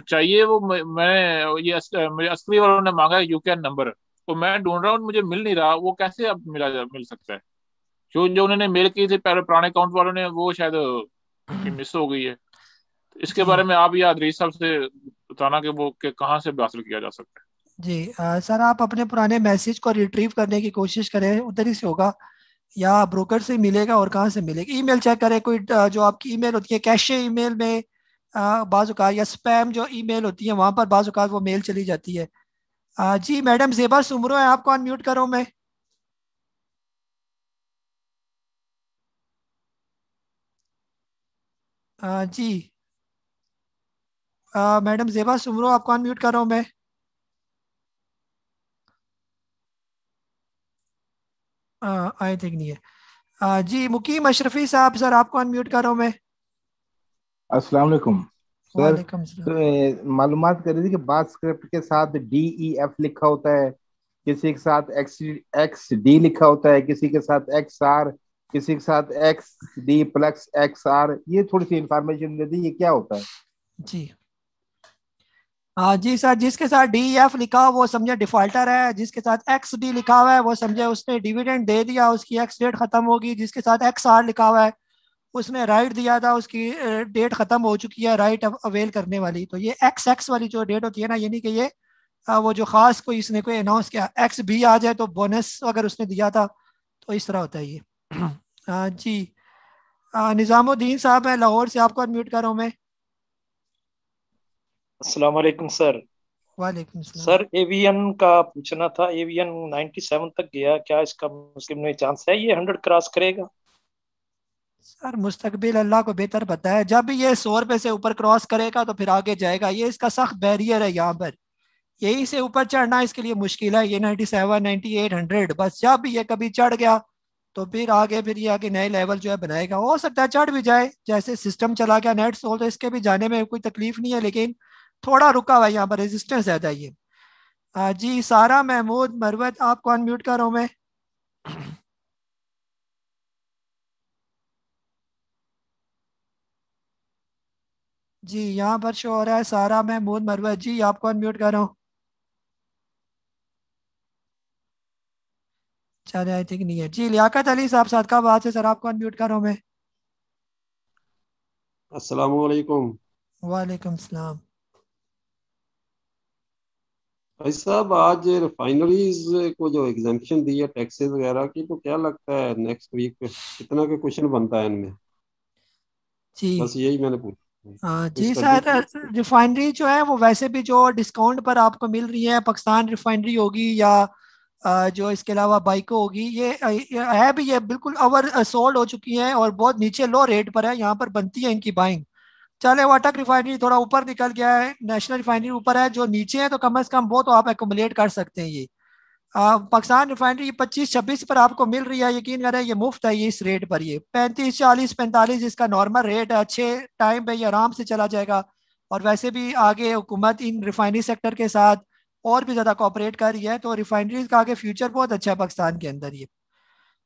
चाहिए, वो मैं ये मेरे असली वालों ने मांगा है यूके नंबर, तो मैं ढूंढ रहा हूँ मुझे मिल नहीं रहा, वो कैसे अब मिल सकता है? जो जो उन्होंने मेल की थी पहले पुराने अकाउंट वालों ने, वो शायद मिस हो गई है। तो इसके बारे में आप या अदरीस साहब से बताना कि वो कहाँ से हासिल किया जा सकता है। जी सर आप अपने पुराने मैसेज को रिट्रीव करने की कोशिश करें, उधर ही से होगा या ब्रोकर से मिलेगा, और कहाँ से मिलेगा ईमेल चेक करें, कोई जो आपकी ईमेल होती है कैशे ईमेल में बाज़ औक़ात, या स्पैम जो ईमेल होती है वहाँ पर बाज़ औक़ात वो मेल चली जाती है। जी मैडम जेबा सुमरो है, आपको अनम्यूट करो मैं। जी मैडम जेबा सुमरो, आपको अनम्यूट कर रहा हूँ मैं। आई थिंक नहीं है। जी मुकीम अशरफी साहब, सर आपको अनम्यूट कर रहा हूँ मैं। अस्सलाम वालेकुम सर। वालेकुम सलाम। तो मालूमात कर रही थी कि बाद स्क्रिप्ट के साथ DEF लिखा होता है, किसी के साथ XD लिखा होता है, किसी के साथ XR, किसी के साथ XD+XR। ये थोड़ी सी इंफॉर्मेशन दे दी, ये क्या होता है? जी जी सर, जिसके साथ DEF लिखा हो वो समझे डिफॉल्टर है, जिसके साथ XD लिखा हुआ है वो समझे उसने डिविडेंड दे दिया, उसकी एक्स डेट खत्म होगी। जिसके साथ XR लिखा हुआ है उसने राइट दिया था, उसकी डेट खत्म हो चुकी है राइट अवेल करने वाली। तो ये XX वाली जो डेट होती है ना, ये नहीं कि ये वो जो खास कोई इसने कोई अनाउंस किया XB आ जाए तो बोनस अगर उसने दिया था, तो इस तरह होता है ये। जी निज़ामुद्दीन साहब है लाहौर से, आपको अनम्यूट कर रहा हूँ मैं। अस्सलाम वालेकुम सर। वालेकुम सलाम। सर एवियन का पूछना था, एवियन 97 तक गया, क्या इसका मुस्लिम में चांस है ये 100 क्रॉस करेगा? सर मुस्तकबिल अल्लाह को बेहतर पता है, जब भी ये 100 रुपए से ऊपर क्रॉस करेगा तो फिर आगे जाएगा। ये इसका सख्त बैरियर है यहाँ पर, यही से ऊपर चढ़ना इसके लिए मुश्किल है। ये 97, 98, 100, बस जब भी ये कभी चढ़ गया तो फिर आगे ये आगे नए लेवल जो है बनाएगा। हो सकता है चढ़ भी जाए, जैसे सिस्टम चला गया नेट सोल, तो इसके भी जाने में कोई तकलीफ नहीं है, लेकिन थोड़ा रुका हुआ है यहाँ पर, रेजिस्टेंस ज्यादा है ये। जी सारा महमूद मरवत, आपको अनम्यूट कर रहा हूँ मैं। जी यहाँ पर शो हो रहा है सारा महमूद मरवत जी, आपको अनम्यूट कर रहा हूँ। चले आई थिंक नहीं है। जी लियाकत अली साहब सदकाबाद से, सर आपको अनम्यूट कर रहा हूँ मैं। अस्सलाम वालेकुम। वालेकुम सलाम। भाई साहब, आज रिफाइनरीज को जो एग्जाम्पशन दी है टैक्सेस वगैरह की, तो क्या लगता है नेक्स्ट वीक पे कितना का क्वेश्चन बनता है इनमें? बस जी यही मैंने पूछा, जी कुछ कर दी। सर, रिफाइनरी जो है वो वैसे भी जो डिस्काउंट पर आपको मिल रही है, पाकिस्तान रिफाइनरी होगी या जो इसके अलावा बाइको होगी, ये है भी, ये बिल्कुल ओवर सोल्ड हो चुकी हैं और बहुत नीचे लो रेट पर है, यहाँ पर बनती है इनकी बाइंग। चले वाटक रिफाइनरी थोड़ा ऊपर निकल गया है, नेशनल रिफाइनरी ऊपर है, जो नीचे है तो कम से कम वो तो आप एकोमोलेट कर सकते हैं। ये पाकिस्तान रिफाइनरी 25-26 पर आपको मिल रही है, यकीन करें ये मुफ्त है। ये इस रेट पर ये 35-40-45 इसका नॉर्मल रेट है, अच्छे टाइम पे ये आराम से चला जाएगा। और वैसे भी आगे हुकूमत इन रिफाइनरी सेक्टर के साथ और भी ज़्यादा कोऑपरेट कर रही है, तो रिफाइनरीज का आगे फ्यूचर बहुत अच्छा है पाकिस्तान के अंदर। ये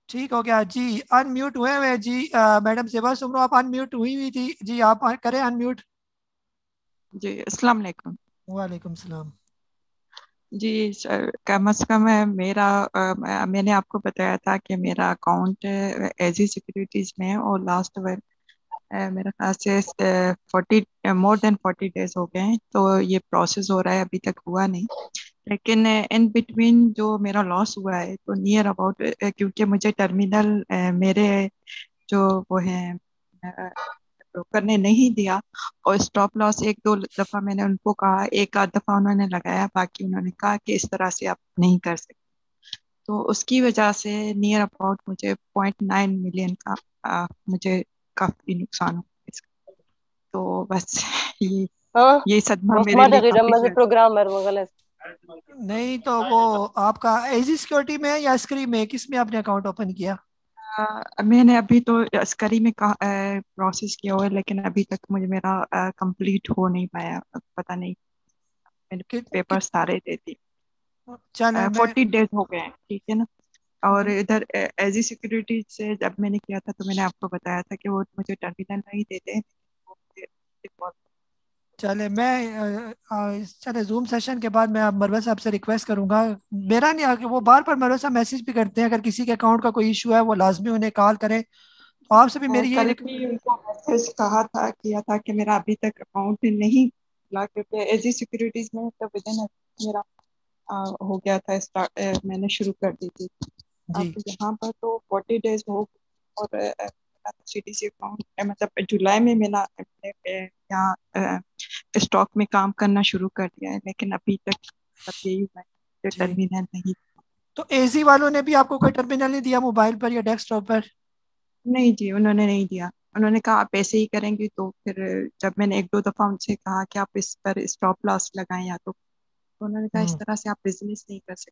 ठीक हो गया जी, अनम्यूट हुए हुए जी। मैडम सेबा सुमरो, आप अनम्यूट हुई हुई थी जी, आप करें अनम्यूट। जी अस्सलाम वालेकुम। वालेकुम सलाम। जी सर, कम से कम है मेरा मैंने आपको बताया था कि मेरा अकाउंट एजी सिक्योरिटीज में है और लास्ट मेरे ख्याल से 40 मोर देन 40 डेज हो गए हैं, तो ये प्रोसेस हो रहा है, अभी तक हुआ नहीं। लेकिन इन बिटवीन जो मेरा लॉस हुआ है तो नियर अबाउट, क्योंकि मुझे टर्मिनल मेरे जो वो हैं ब्रोकर ने नहीं दिया, और स्टॉप लॉस एक दो दफा मैंने उनको कहा, एक आध दफा उन्होंने लगाया, बाकी उन्होंने कहा कि इस तरह से आप नहीं कर सकते। तो उसकी वजह से नियर अबाउट मुझे 0.9 मिलियन का मुझे काफी नुकसान हुआ इसका। तो बस ये सदमा मेरे लिए काफी प्रोग्रामर मगल नहीं तो वो आपका एजी सिक्योरिटी में है या स्क्री में, किस में आपने अकाउंट ओपन किया? मैंने अभी तो अस्करी में प्रोसेस किया हुआ है, लेकिन अभी तक मुझे मेरा कंप्लीट हो नहीं पाया, पता नहीं, मैंने पेपर सारे दे दिए। चले 40 डेज हो गए हैं, ठीक है ना। और इधर एजी सिक्योरिटी से जब मैंने किया था तो मैंने आपको बताया था कि वो मुझे टर्मिनल नहीं देते। चले चले जूम सेशन के बाद मैं मरवा साहब से रिक्वेस्ट करूंगा, मेरा नहीं आगे, वो बार बार मरवा साहब मैसेज भी करते हैं, अगर किसी के अकाउंट का कोई इशू है वो लाजमी उन्हें कॉल करें। तो आपसे भी मेरी ये कल भी उनको मैसेज कहा था, किया था कि मेरा अभी तक अकाउंट नहीं खुला, क्योंकि एजी सिक्योरिटीज में तो विदिन मेरा हो गया था स्टार्ट, मैंने शुरू कर दी थी। अब यहाँ पर तो 40 डेज हो, और CTC अकाउंट मतलब जुलाई में मैंने यहाँ स्टॉक में काम करना शुरू कर दिया है, लेकिन अभी तक यही हुआ है। जो टर्मिनल नहीं। तो एजी वालों ने भी आपको कोई टर्मिनल नहीं दिया मोबाइल पर या डेस्कटॉप पर? नहीं जी, उन्होंने नहीं दिया। उन्होंने कहा आप ऐसे ही करेंगे, तो फिर जब मैंने एक दो दफा उनसे कहा कि आप इस पर स्टॉप लॉस लगाएं या तो उन्होंने कहा इस तरह से आप बिजनेस नहीं कर सकते।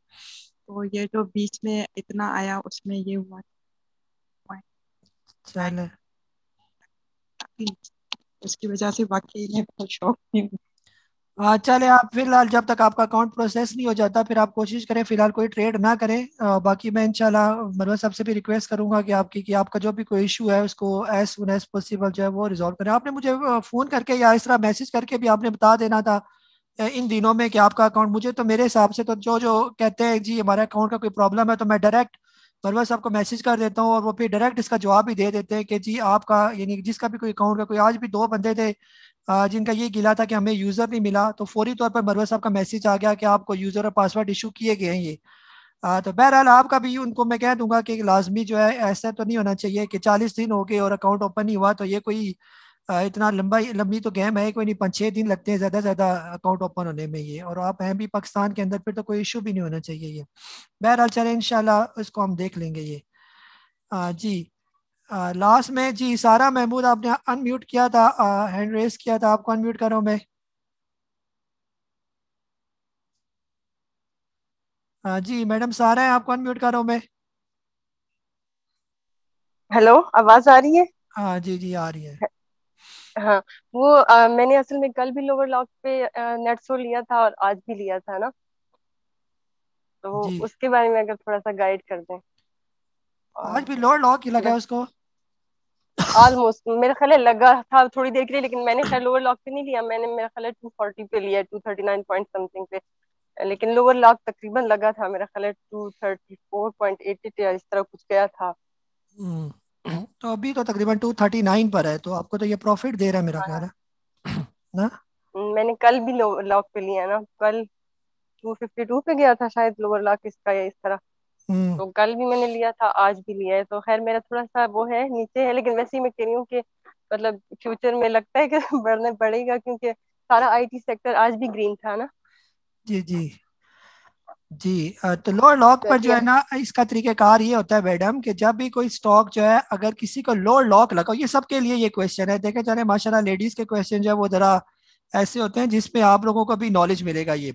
तो ये जो बीच में इतना आया उसमें ये हुआ चले, उसकी वजह से वाकई में बहुत शौक नहीं हुआ। हाँ चले, आप फिलहाल जब तक आपका अकाउंट प्रोसेस नहीं हो जाता फिर आप कोशिश करें फिलहाल कोई ट्रेड ना करें। बाकी मैं इंशाल्लाह मरवा साहब से भी रिक्वेस्ट करूंगा कि आपका जो भी कोई इशू है उसको एज सुन एज पॉसिबल जो है वो रिजॉल्व करें। आपने मुझे फ़ोन करके या इस तरह मैसेज करके भी आपने बता देना था इन दिनों में कि आपका अकाउंट, मुझे तो मेरे हिसाब से तो जो जो कहते हैं जी हमारे अकाउंट का कोई प्रॉब्लम है तो मैं डायरेक्ट मरवा साहब को मैसेज कर देता हूँ और वो फिर डायरेक्ट इसका जवाब भी दे देते हैं कि जी आपका यानी जिसका भी कोई अकाउंट का कोई, आज भी दो बंदे थे जिनका ये गिला था कि हमें यूज़र नहीं मिला, तो फौरी तौर पर मरवा साहब का मैसेज आ गया कि आपको यूज़र और पासवर्ड इशू किए गए हैं ये। तो बहरहाल आपका भी उनको मैं कह दूंगा कि लाजमी जो है ऐसा तो नहीं होना चाहिए कि 40 दिन हो गए और अकाउंट ओपन नहीं हुआ। तो ये कोई इतना लंबी तो गेम है कोई नहीं, 5-6 दिन लगते हैं ज़्यादा से ज़्यादा अकाउंट ओपन होने में ये, और आप हैं भी पाकिस्तान के अंदर, फिर तो कोई इशू भी नहीं होना चाहिए ये। बहरहाल चले इंशाल्लाह इसको हम देख लेंगे ये। जी लास्ट में जी सारा महमूद आपने अनम्यूट किया था, हैंड रेस किया था, आपको अनम्यूट कर रहा हूँ मैं। जी मैडम सारा है, आपको अनम्यूट कर रहा हूँ मैं। हेलो, आवाज आ रही है? हाँ जी जी आ रही है। हाँ, वो मैंने असल में कल भी लोअर लॉक पे नेट शो लिया था और आज भी लिया था ना, तो जी उसके बारे में अगर थोड़ा सा गाइड कर दें। आज भी लोअर लॉक ही लगा है उसको? ऑलमोस्ट मेरा ख्याल है लगा था थोड़ी देर के लिए, लेकिन मैंने खैर लोअर लॉक पे नहीं लिया, मैंने मेरा ख्याल है 240 पे लिया, 239 पॉइंट समथिंग पे। लेकिन लोअर लॉक तकरीबन लगा था मेरा ख्याल है 234.80 या इस तरह कुछ गया था। तो अभी तो तकरीबन 239 पर है, तो आपको तो ये प्रॉफिट दे रहा है मेरा ख्याल है ना। मैंने कल भी लोअर लॉक पे लिया ना, कल 252 पे गया था शायद लोअर लॉक इसका या इस तरह। तो कल भी मैंने लिया था, आज भी लिया है, तो खैर मेरा थोड़ा सा वो है नीचे है, लेकिन वैसे ही मैं कह रही हूँ कि मतलब फ्यूचर में लगता है कि बढ़ेगा क्योंकि सारा आईटी सेक्टर आज भी ग्रीन था ना। जी जी जी तो लोअर लॉक पर जो है ना इसका तरीकेकार ये होता है मैडम कि जब भी कोई स्टॉक जो है अगर किसी को लोअर लॉक लगाओ, ये सबके लिए ये क्वेश्चन है, देखे जाने माशाल्लाह लेडीज के क्वेश्चन जो है वो जरा ऐसे होते हैं जिसपे आप लोगों को भी नॉलेज मिलेगा ये।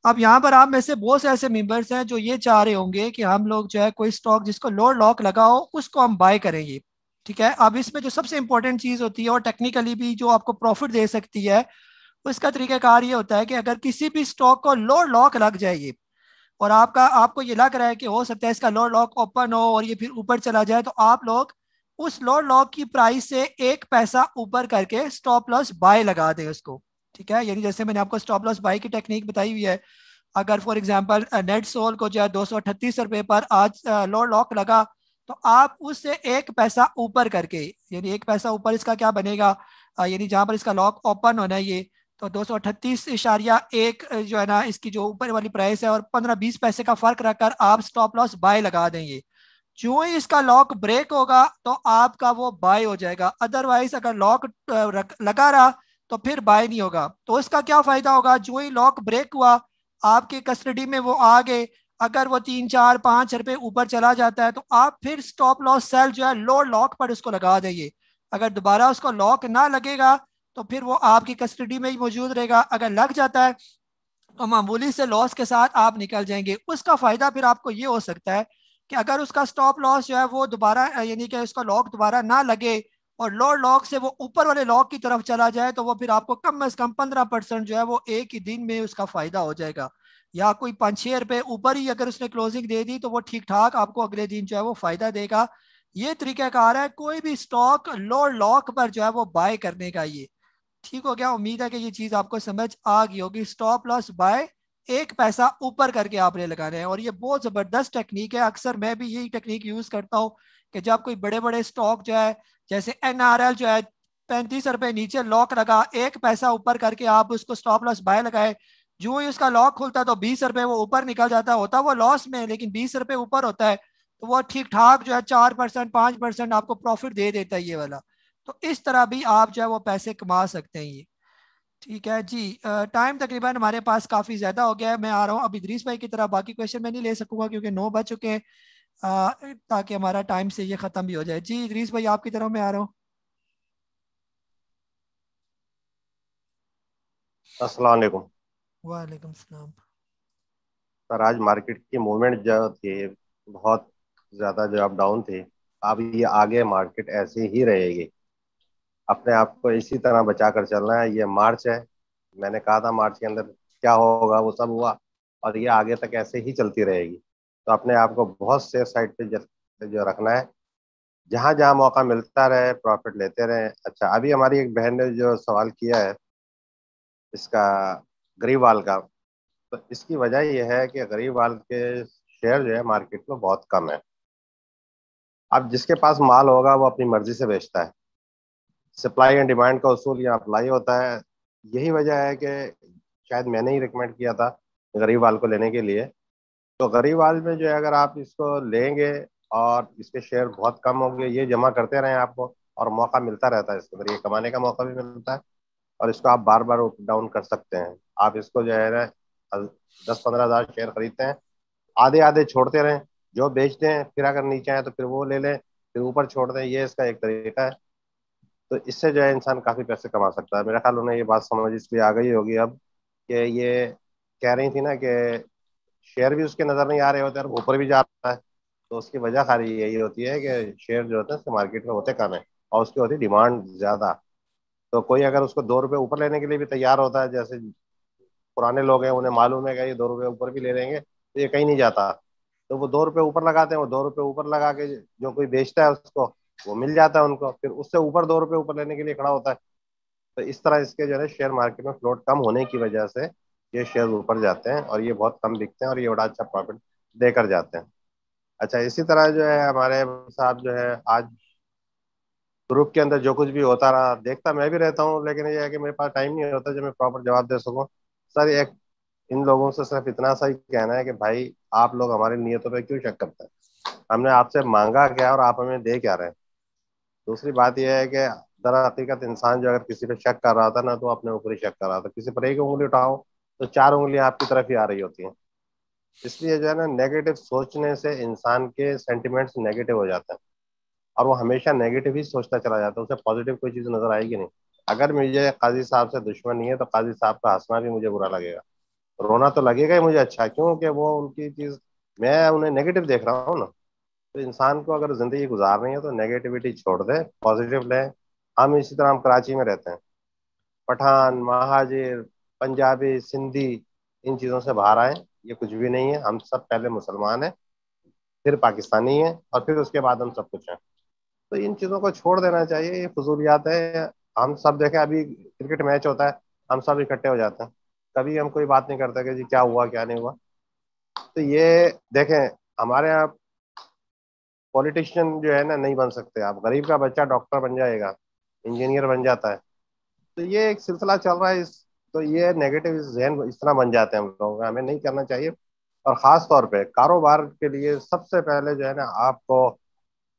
अब यहाँ पर आप में से बहुत से ऐसे मेंबर्स हैं जो ये चाह रहे होंगे कि हम लोग जो है कोई स्टॉक जिसको लोअर लॉक लगाओ उसको हम बाय करेंगे, ठीक है। अब इसमें जो सबसे इंपॉर्टेंट चीज होती है और टेक्निकली भी जो आपको प्रॉफिट दे सकती है उसका तरीकाकार ये होता है कि अगर किसी भी स्टॉक को लोअर लॉक लग जाए और आपको ये लग रहा है कि हो सकता है इसका लोअर लॉक ओपन हो और ये फिर ऊपर चला जाए, तो आप लोग उस लोअर लॉक की प्राइस से 1 पैसा ऊपर करके स्टॉप लॉस बाय लगा दें उसको, ठीक है। यानी जैसे मैंने आपको स्टॉप लॉस बाय की टेक्निक बताई हुई है, अगर फॉर एग्जांपल नेट सोल को जो है 238 रुपए पर आज लोअर लॉक लगा, तो आप उससे 1 पैसा ऊपर करके, यानी 1 पैसा ऊपर इसका क्या बनेगा, यानी जहां पर इसका लॉक ओपन होना है ये, तो 238.1 जो है ना इसकी जो ऊपर वाली प्राइस है और 15-20 पैसे का फर्क रखकर आप स्टॉप लॉस बाय लगा देंगे। जो ही इसका लॉक ब्रेक होगा तो आपका वो बाय हो जाएगा, अदरवाइज अगर लॉक लगा रहा तो फिर बाय नहीं होगा। तो इसका क्या फायदा होगा, जो ही लॉक ब्रेक हुआ आपके कस्टडी में वो आ गए, अगर वो 3-4-5 रुपए ऊपर चला जाता है तो आप फिर स्टॉप लॉस सेल जो है लोअर लॉक पर उसको लगा देंगे। अगर दोबारा उसको लॉक ना लगेगा तो फिर वो आपकी कस्टडी में ही मौजूद रहेगा, अगर लग जाता है तो मामूली से लॉस के साथ आप निकल जाएंगे। उसका फायदा फिर आपको ये हो सकता है कि अगर उसका स्टॉप लॉस जो है वो दोबारा यानी कि उसका लॉक दोबारा ना लगे और लोअर लॉक से वो ऊपर वाले लॉक की तरफ चला जाए, तो वो फिर आपको कम से कम 15% जो है वो एक ही दिन में उसका फायदा हो जाएगा। या कोई 5-6 रुपए ऊपर ही अगर उसने क्लोजिंग दे दी तो वो ठीक ठाक आपको अगले दिन जो है वो फायदा देगा। ये तरीकाकार है कोई भी स्टॉक लोअर लॉक पर जो है वो बाय करने का। ये ठीक हो गया, उम्मीद है कि ये चीज आपको समझ आ गई होगी। स्टॉप लॉस बाय 1 पैसा ऊपर करके आपने लगाने हैं और ये बहुत जबरदस्त टेक्निक है। अक्सर मैं भी यही टेक्निक यूज करता हूँ कि जब कोई बड़े बड़े स्टॉक जो है जैसे NRL जो है 35 रुपए नीचे लॉक लगा, 1 पैसा ऊपर करके आप उसको स्टॉप लॉस बाय लगाए, जो ही उसका लॉक खुलता तो 20 रुपए वो ऊपर निकल जाता, होता वो लॉस में लेकिन 20 रुपए ऊपर होता है, तो वो ठीक ठाक जो है 4% 5% आपको प्रॉफिट दे देता है ये वाला। तो इस तरह भी आप जो है वो पैसे कमा सकते हैं ये। ठीक है जी। टाइम तकरीबन हमारे पास काफ़ी ज़्यादा हो गया है। मैं आ रहा हूँ अब इदरीस भाई की तरह। बाकी क्वेश्चन मैं नहीं ले सकूंगा क्योंकि 9 बज चुके हैं, ताकि हमारा टाइम से ये ख़त्म भी हो जाए। जी इदरीस भाई आपकी तरफ मैं आ रहा हूँ। अस्सलाम वालेकुम वालेकुम सलाम। सर। आज मार्केट की मूवमेंट जो थी बहुत ज़्यादा जो अप डाउन थी, अब ये आगे मार्केट ऐसे ही रहेगी। अपने आप को इसी तरह बचा कर चलना है। ये मार्च है, मैंने कहा था मार्च के अंदर क्या होगा वो सब हुआ, और ये आगे तक ऐसे ही चलती रहेगी। तो अपने आप को बहुत सेफ साइड पे जो रखना है, जहां जहां मौका मिलता रहे प्रॉफिट लेते रहे। अच्छा, अभी हमारी एक बहन ने जो सवाल किया है इसका, गरीवाल का, तो इसकी वजह यह है कि गरीवाल के शेयर जो है मार्केट में बहुत कम है। अब जिसके पास माल होगा वो अपनी मर्जी से बेचता है। सप्लाई एंड डिमांड का उसूल यहाँ अप्लाई होता है। यही वजह है कि शायद मैंने ही रिकमेंड किया था गरीवाल को लेने के लिए। तो गरीवाल में जो है अगर आप इसको लेंगे और इसके शेयर बहुत कम होंगे, ये जमा करते रहें आपको, और मौका मिलता रहता है इसके अंदर, ये कमाने का मौका भी मिलता है, और इसको आप बार बार अप डाउन कर सकते हैं। आप इसको जो है ना 10-15 हज़ार शेयर खरीदते हैं, आधे आधे छोड़ते रहें, जो बेचते हैं फिर अगर नीचे आए तो फिर वो ले लें, फिर ऊपर छोड़ दें। ये इसका एक तरीका है। तो इससे जो है इंसान काफी पैसे कमा सकता है। मेरा ख्याल उन्हें ये बात समझ इसलिए आ गई होगी अब, कि ये कह रही थी ना कि शेयर भी उसके नजर नहीं आ रहे होते और ऊपर भी जा रहा है। तो उसकी वजह खाली यही होती है कि शेयर जो होते हैं उसके मार्केट में होते कम है और उसकी होती डिमांड ज्यादा। तो कोई अगर उसको 2 रुपए ऊपर लेने के लिए भी तैयार होता है, जैसे पुराने लोग हैं उन्हें मालूम है कि ये 2 रुपए ऊपर भी ले लेंगे तो ये कहीं नहीं जाता, तो वो 2 रुपए ऊपर लगाते हैं। वो 2 रुपए ऊपर लगा के जो कोई बेचता है उसको वो मिल जाता है उनको, फिर उससे ऊपर 2 रुपए ऊपर लेने के लिए खड़ा होता है। तो इस तरह इसके जो है शेयर मार्केट में फ्लोट कम होने की वजह से ये शेयर ऊपर जाते हैं और ये बहुत कम बिकते हैं और ये बड़ा अच्छा प्रॉफिट देकर जाते हैं। अच्छा, इसी तरह जो है हमारे साथ जो है आज ग्रुप के अंदर जो कुछ भी होता रहा देखता मैं भी रहता हूँ, लेकिन ये है कि मेरे पास टाइम नहीं होता जो मैं प्रॉपर जवाब दे सकूँ। सर एक इन लोगों से सिर्फ इतना सा ही कहना है कि भाई आप लोग हमारी नीयतों पे क्यों शक करते हैं? हमने आपसे मांगा क्या और आप हमें दे क्या रहे हैं? दूसरी बात यह है कि दर हकीकत इंसान जो अगर किसी पे शक कर रहा था ना, तो अपने ऊपर ही शक कर रहा था। किसी पर एक उंगली उठाओ तो 4 उंगलियां आपकी तरफ ही आ रही होती हैं। इसलिए जो है ना नेगेटिव सोचने से इंसान के सेंटिमेंट्स नेगेटिव हो जाते हैं और वो हमेशा नेगेटिव ही सोचता चला जाता है, उसे पॉजिटिव कोई चीज नजर आएगी नहीं। अगर मुझे काजी साहब से दुश्मनी है तो काजी साहब का हंसना भी मुझे बुरा लगेगा, रोना तो लगेगा ही मुझे। अच्छा, क्योंकि वो उनकी चीज मैं उन्हें नेगेटिव देख रहा हूँ ना। तो इंसान को अगर जिंदगी गुजारनी है तो नेगेटिविटी छोड़ दे, पॉजिटिव ले। हम इसी तरह हम कराची में रहते हैं, पठान महाजिर पंजाबी सिंधी इन चीज़ों से बाहर आए, ये कुछ भी नहीं है। हम सब पहले मुसलमान हैं, फिर पाकिस्तानी हैं, और फिर उसके बाद हम सब कुछ हैं। तो इन चीज़ों को छोड़ देना चाहिए, ये फजूलियात है। हम सब देखें, अभी क्रिकेट मैच होता है, हम सब इकट्ठे हो जाते हैं, कभी हम कोई बात नहीं करते कि जी क्या हुआ क्या नहीं हुआ। तो ये देखें, हमारे यहाँ पॉलिटिशियन जो है ना नहीं बन सकते। आप गरीब का बच्चा डॉक्टर बन जाएगा, इंजीनियर बन जाता है। तो ये एक सिलसिला चल रहा है तो ये नेगेटिव जहन इस तरह बन जाते हैं हम लोगों का, हमें नहीं करना चाहिए। और खास तौर पे कारोबार के लिए सबसे पहले जो है ना आपको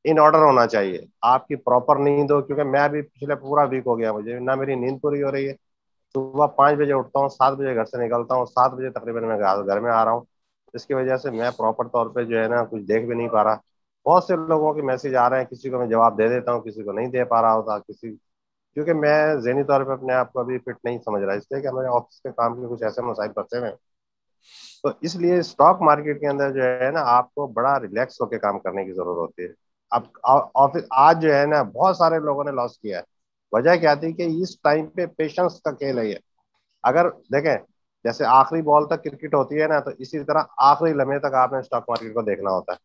इन ऑर्डर होना चाहिए। आपकी प्रॉपर नींद हो, क्योंकि मैं अभी पिछले पूरा वीक हो गया, मुझे ना मेरी नींद पूरी हो रही है। सुबह 5 बजे उठता हूँ, 7 बजे घर से निकलता हूँ, 7 बजे तकरीबन मैं घर में आ रहा हूँ। इसकी वजह से मैं प्रॉपर तौर पे जो है ना कुछ देख भी नहीं पा रहा। बहुत से लोगों के मैसेज आ रहे हैं, किसी को मैं जवाब दे देता हूँ, किसी को नहीं दे पा रहा होता, किसी क्योंकि मैं ज़हनी तौर पे अपने आप को अभी फिट नहीं समझ रहा, इसलिए कि हमारे ऑफिस के काम के कुछ ऐसे मसाइल फंसे हुए हैं। तो इसलिए स्टॉक मार्केट के अंदर जो है ना आपको बड़ा रिलैक्स होकर काम करने की जरूरत होती है। अब ऑफिस आज जो है ना बहुत सारे लोगों ने लॉस किया है। वजह क्या थी कि इस टाइम पे पेशेंस का खेल है ये। अगर देखें, जैसे आखिरी बॉल तक क्रिकेट होती है ना, तो इसी तरह आखिरी लम्हे तक आपने स्टॉक मार्केट को देखना होता है।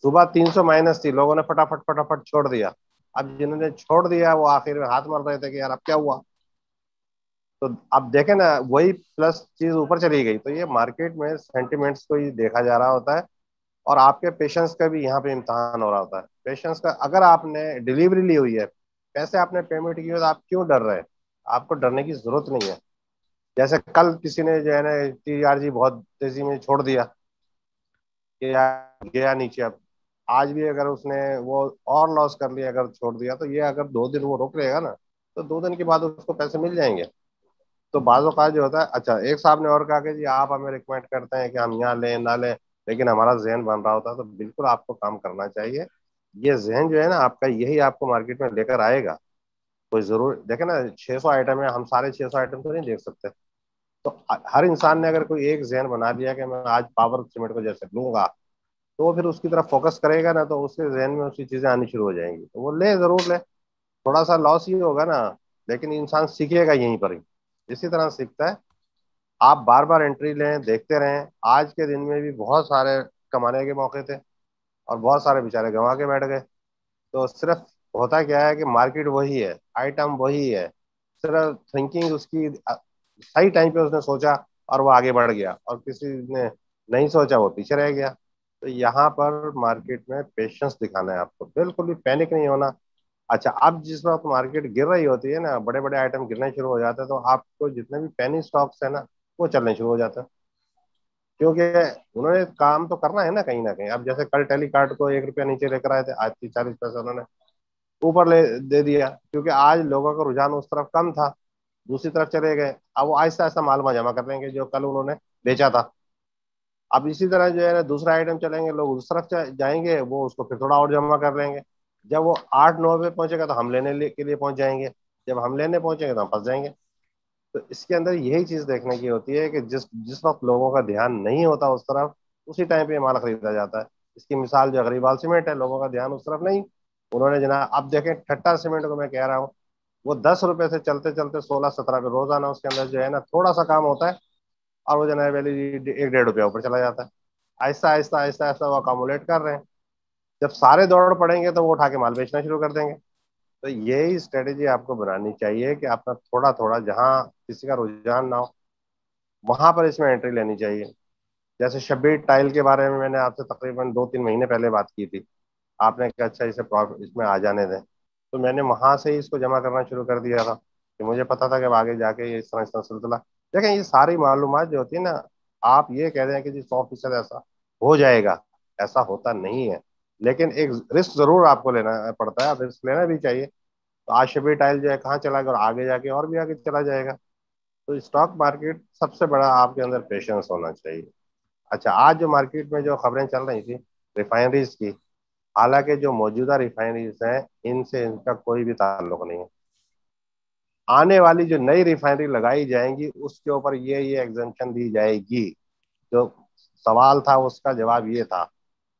सुबह 300 माइनस थी, लोगों ने फटाफट फटाफट छोड़ दिया। अब जिन्होंने छोड़ दिया वो आखिर में हाथ मार रहे थे कि यार अब क्या हुआ। तो अब देखें ना वही प्लस चीज ऊपर चली गई। तो ये मार्केट में सेंटिमेंट्स को ही देखा जा रहा होता है और आपके पेशेंस का भी यहाँ पे इम्तहान हो रहा होता है। पेशेंस का, अगर आपने डिलीवरी ली हुई है, पैसे आपने पेमेंट की हो, तो आप क्यों डर रहे हैं? आपको डरने की जरूरत नहीं है। जैसे कल किसी ने जो है ना TRG बहुत तेजी में छोड़ दिया कि यार गया नीचे। अब आज भी अगर उसने वो और लॉस कर लिया, अगर छोड़ दिया, तो ये अगर 2 दिन वो रोक लेगा ना, तो 2 दिन के बाद उसको पैसे मिल जाएंगे। तो बाज़ औक़ात जो होता है, अच्छा एक साहब ने और कहा कि जी आप हमें रिकमेंड करते हैं कि हम यहाँ लें ना लें, लेकिन हमारा जहन बन रहा होता है, तो बिल्कुल आपको काम करना चाहिए। ये जहन जो है ना आपका, यही आपको मार्केट में लेकर आएगा। कोई जरूर देखे ना, 600 आइटम है, हम सारे 600 आइटम तो नहीं देख सकते। तो हर इंसान ने अगर कोई एक जहन बना लिया कि मैं आज पावर सीमेंट को जैसे लूंगा, तो वो फिर उसकी तरफ फोकस करेगा ना, तो उसके जहन में उसकी चीजें आनी शुरू हो जाएंगी, तो वो ले जरूर ले। थोड़ा सा लॉस ही होगा ना, लेकिन इंसान सीखेगा यहीं पर ही। इसी तरह सीखता है। आप बार बार एंट्री लें, देखते रहें। आज के दिन में भी बहुत सारे कमाने के मौके थे और बहुत सारे बेचारे गंवा के बैठ गए। तो सिर्फ होता क्या है कि मार्केट वही है, आइटम वही है, सिर्फ थिंकिंग उसकी सही टाइम पे उसने सोचा और वो आगे बढ़ गया, और किसी ने नहीं सोचा वो पीछे रह गया। तो यहाँ पर मार्केट में पेशेंस दिखाना है आपको, बिल्कुल भी पैनिक नहीं होना। अच्छा, अब जिस वक्त मार्केट गिर रही होती है ना, बड़े बड़े आइटम गिरने शुरू हो जाते हैं, तो आपको जितने भी पेनी स्टॉक्स है ना, वो चलने शुरू हो जाते हैं। क्योंकि उन्होंने काम तो करना है ना कहीं ना कहीं। अब जैसे कल टेलीकार्ड को 1 रुपया नीचे लेकर आए थे, आज 30-40 पैसे उन्होंने ऊपर ले दे दिया, क्योंकि आज लोगों का रुझान उस तरफ कम था, दूसरी तरफ चले गए। अब वो आहिस्ता आहिस्ता माल जमा कर लेंगे जो कल उन्होंने बेचा था। अब इसी तरह जो है ना दूसरा आइटम चलेंगे, लोग उस तरफ जाएंगे, वो उसको फिर थोड़ा और जमा कर लेंगे। जब वो 8-9 पे पहुंचेगा तो हम लेने के लिए पहुंच जाएंगे। जब हम लेने पहुंचेंगे तो हम फंस जाएंगे। तो इसके अंदर यही चीज देखने की होती है कि जिस जिस वक्त लोगों का ध्यान नहीं होता उस तरफ, उसी टाइम पे माल खरीदा जाता है। इसकी मिसाल जो गरीबाल सीमेंट है, लोगों का ध्यान उस तरफ नहीं, उन्होंने जनाब अब देखें ठट्टा सीमेंट को मैं कह रहा हूँ, वो 10 रुपए से चलते चलते 16-17 पे रोजाना उसके अंदर जो है ना थोड़ा सा काम होता है, और वो जनाब वैली 1-1.5 रुपया ऊपर चला जाता है। आहिस्ता आहिस्ता आहिस्ता आहिस्ता वो अकामुलेट कर रहे हैं। जब सारे दौड़ पड़ेंगे तो वो उठा के माल बेचना शुरू कर देंगे। तो यही स्ट्रेटेजी आपको बनानी चाहिए कि अपना थोड़ा थोड़ा, जहाँ किसी का रुझान ना हो वहां पर इसमें एंट्री लेनी चाहिए। जैसे शब्बीर टाइल के बारे में मैंने आपसे तकरीबन 2-3 महीने पहले बात की थी। आपने कहा अच्छा इसे प्रॉफिट इसमें आ जाने दें, तो मैंने वहां से ही इसको जमा करना शुरू कर दिया था कि मुझे पता था कि अब आगे जाके ये इस तरह सिलसिला। देखें, ये सारी मालूमात जो होती है ना, आप ये कह रहे हैं कि जी 100% ऐसा हो जाएगा, ऐसा होता नहीं है। लेकिन एक रिस्क जरूर आपको लेना पड़ता है, रिस्क लेना भी चाहिए। तो आज शब्बीर टाइल जो है कहाँ चला गया, और आगे जाके और भी आगे चला जाएगा। तो स्टॉक मार्केट सबसे बड़ा आपके अंदर पेशेंस होना चाहिए। अच्छा, आज जो मार्केट में जो खबरें चल रही थी रिफाइनरीज की, हालांकि जो मौजूदा रिफाइनरीज हैं इनसे इनका कोई भी ताल्लुक नहीं है। आने वाली जो नई रिफाइनरी लगाई जाएंगी उसके ऊपर ये एग्जेम्पशन दी जाएगी। जो सवाल था उसका जवाब ये था,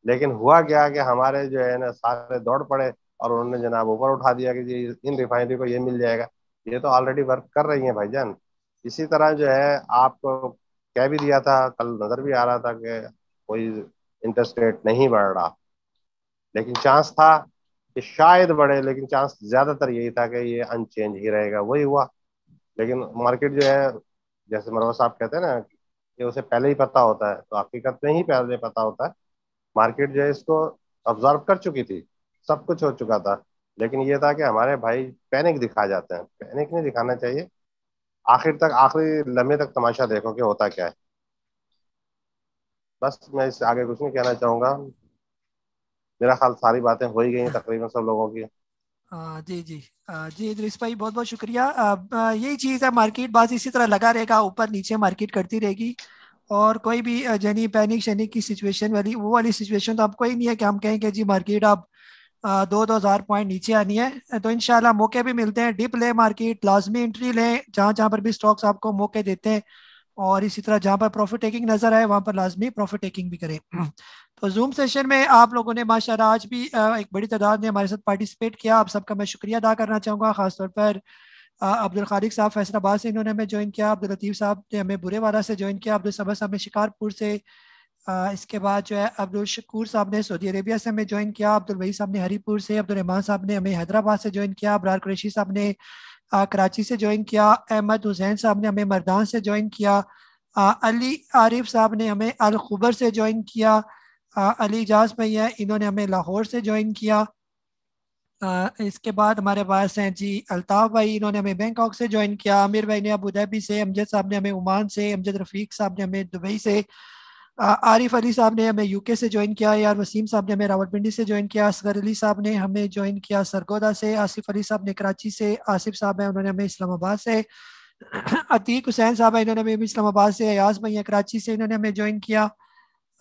लेकिन हुआ क्या कि हमारे जो है ना सारे दौड़ पड़े और उन्होंने जनाब ऊपर उठा दिया कि जी इन रिफाइनरी को ये मिल जाएगा। ये तो ऑलरेडी वर्क कर रही है भाईजान। इसी तरह जो है आपको कह भी दिया था, कल नजर भी आ रहा था कि कोई इंटरेस्ट रेट नहीं बढ़ रहा, लेकिन चांस था कि शायद बढ़े, लेकिन चांस ज्यादातर यही था कि ये अनचेंज ही रहेगा। वही हुआ। लेकिन मार्केट जो है, जैसे मरवा साहब कहते हैं ना कि उसे पहले ही पता होता है, तो हकीकत में ही पहले पता होता है। मार्केट जो है इसको ऑब्जर्व कर चुकी थी, सब कुछ हो चुका था। लेकिन ये था कि हमारे भाई पैनिक दिखा जाते हैं। पैनिक नहीं दिखाना चाहिए, आखिर तक आखिरी लम्हे तक तमाशा देखो कि होता क्या है। बस मैं इससे आगे कुछ नहीं कहना चाहूंगा। मेरा ख्याल सारी बातें हो ही गई हैं तकरीबन सब लोगों की। जी जी जी इदरीस भाई, बहुत बहुत शुक्रिया। यही चीज़ है, मार्केट बाज इसी तरह लगा रहेगा, ऊपर नीचे मार्केट करती रहेगी, और कोई भी जनी पैनिक शैनिक की सिचुएशन वाली वो वाली सिचुएशन तो आपको ही नहीं है कि हम कहें कि जी मार्केट अब 2,000 पॉइंट नीचे आनी है। तो इंशाल्लाह मौके भी मिलते हैं, डिप ले मार्केट, लाजमी एंट्री लें जहाँ जहाँ पर भी स्टॉक्स आपको मौके देते हैं, और इसी तरह जहाँ पर प्रॉफिट टेकिंग नजर आए वहाँ पर लाजमी प्रॉफिट टेकिंग भी करें। तो जूम सेशन में आप लोगों ने माशाल्लाह आज भी एक बड़ी तादाद ने हमारे साथ पार्टिसिपेट किया। आप सबका मैं शुक्रिया अदा करना चाहूँगा। खासतौर पर अब्दुल खालिक साहब फैसलाबाद से इन्होंने हमें ज्वाइन किया, अब्दुल लतीफ़ साहब ने हमें बुरेवाला से ज्वाइन किया, अब्दुल समद साहब ने शिकारपुर से, इसके बाद जो है अब्दुल शकूर साहब ने सऊदी अरेबिया से हमें ज्वाइन किया, अब्दुल वही साहब ने हरीपुर से, अब्दुल रहमान साहब ने हमें हैदराबाद से ज्वाइन किया, अबरार कुरैशी साहब ने कराची से ज्वाइन किया, अहमद हुसैन साहब ने हमें मर्दान से ज्वाइन किया, अली आरिफ साहब ने हमें अल खुबर से ज्वाइन किया, अली इजाज भैया इन्होंने हमें लाहौर से ज्वाइन किया। इसके बाद हमारे पास हैं जी अल्ताफ़ भाई, इन्होंने हमें बैंकॉक से ज्वाइन किया, आमिर भाई ने अबू धाबी से, अमजद साहब ने हमें ओमान से, अमजद रफ़ीक साहब ने हमें दुबई से, आरिफ अली साहब ने हमें यूके से ज्वाइन किया, यार वसीम साहब ने हमें रावलपिंडी से ज्वाइन किया, असगर अली साहब ने हमें ज्वाइन किया सरगोदा से, आसिफ अली साहब ने कराची से, आसिफ साहब हैं उन्होंने हमें इस्लामाबाद से अतीक हुसैन साहब है, इन्होंने भी इस्लामाबाद से। अयाज भैया कराची से, इन्होंने हमें ज्वाइन किया।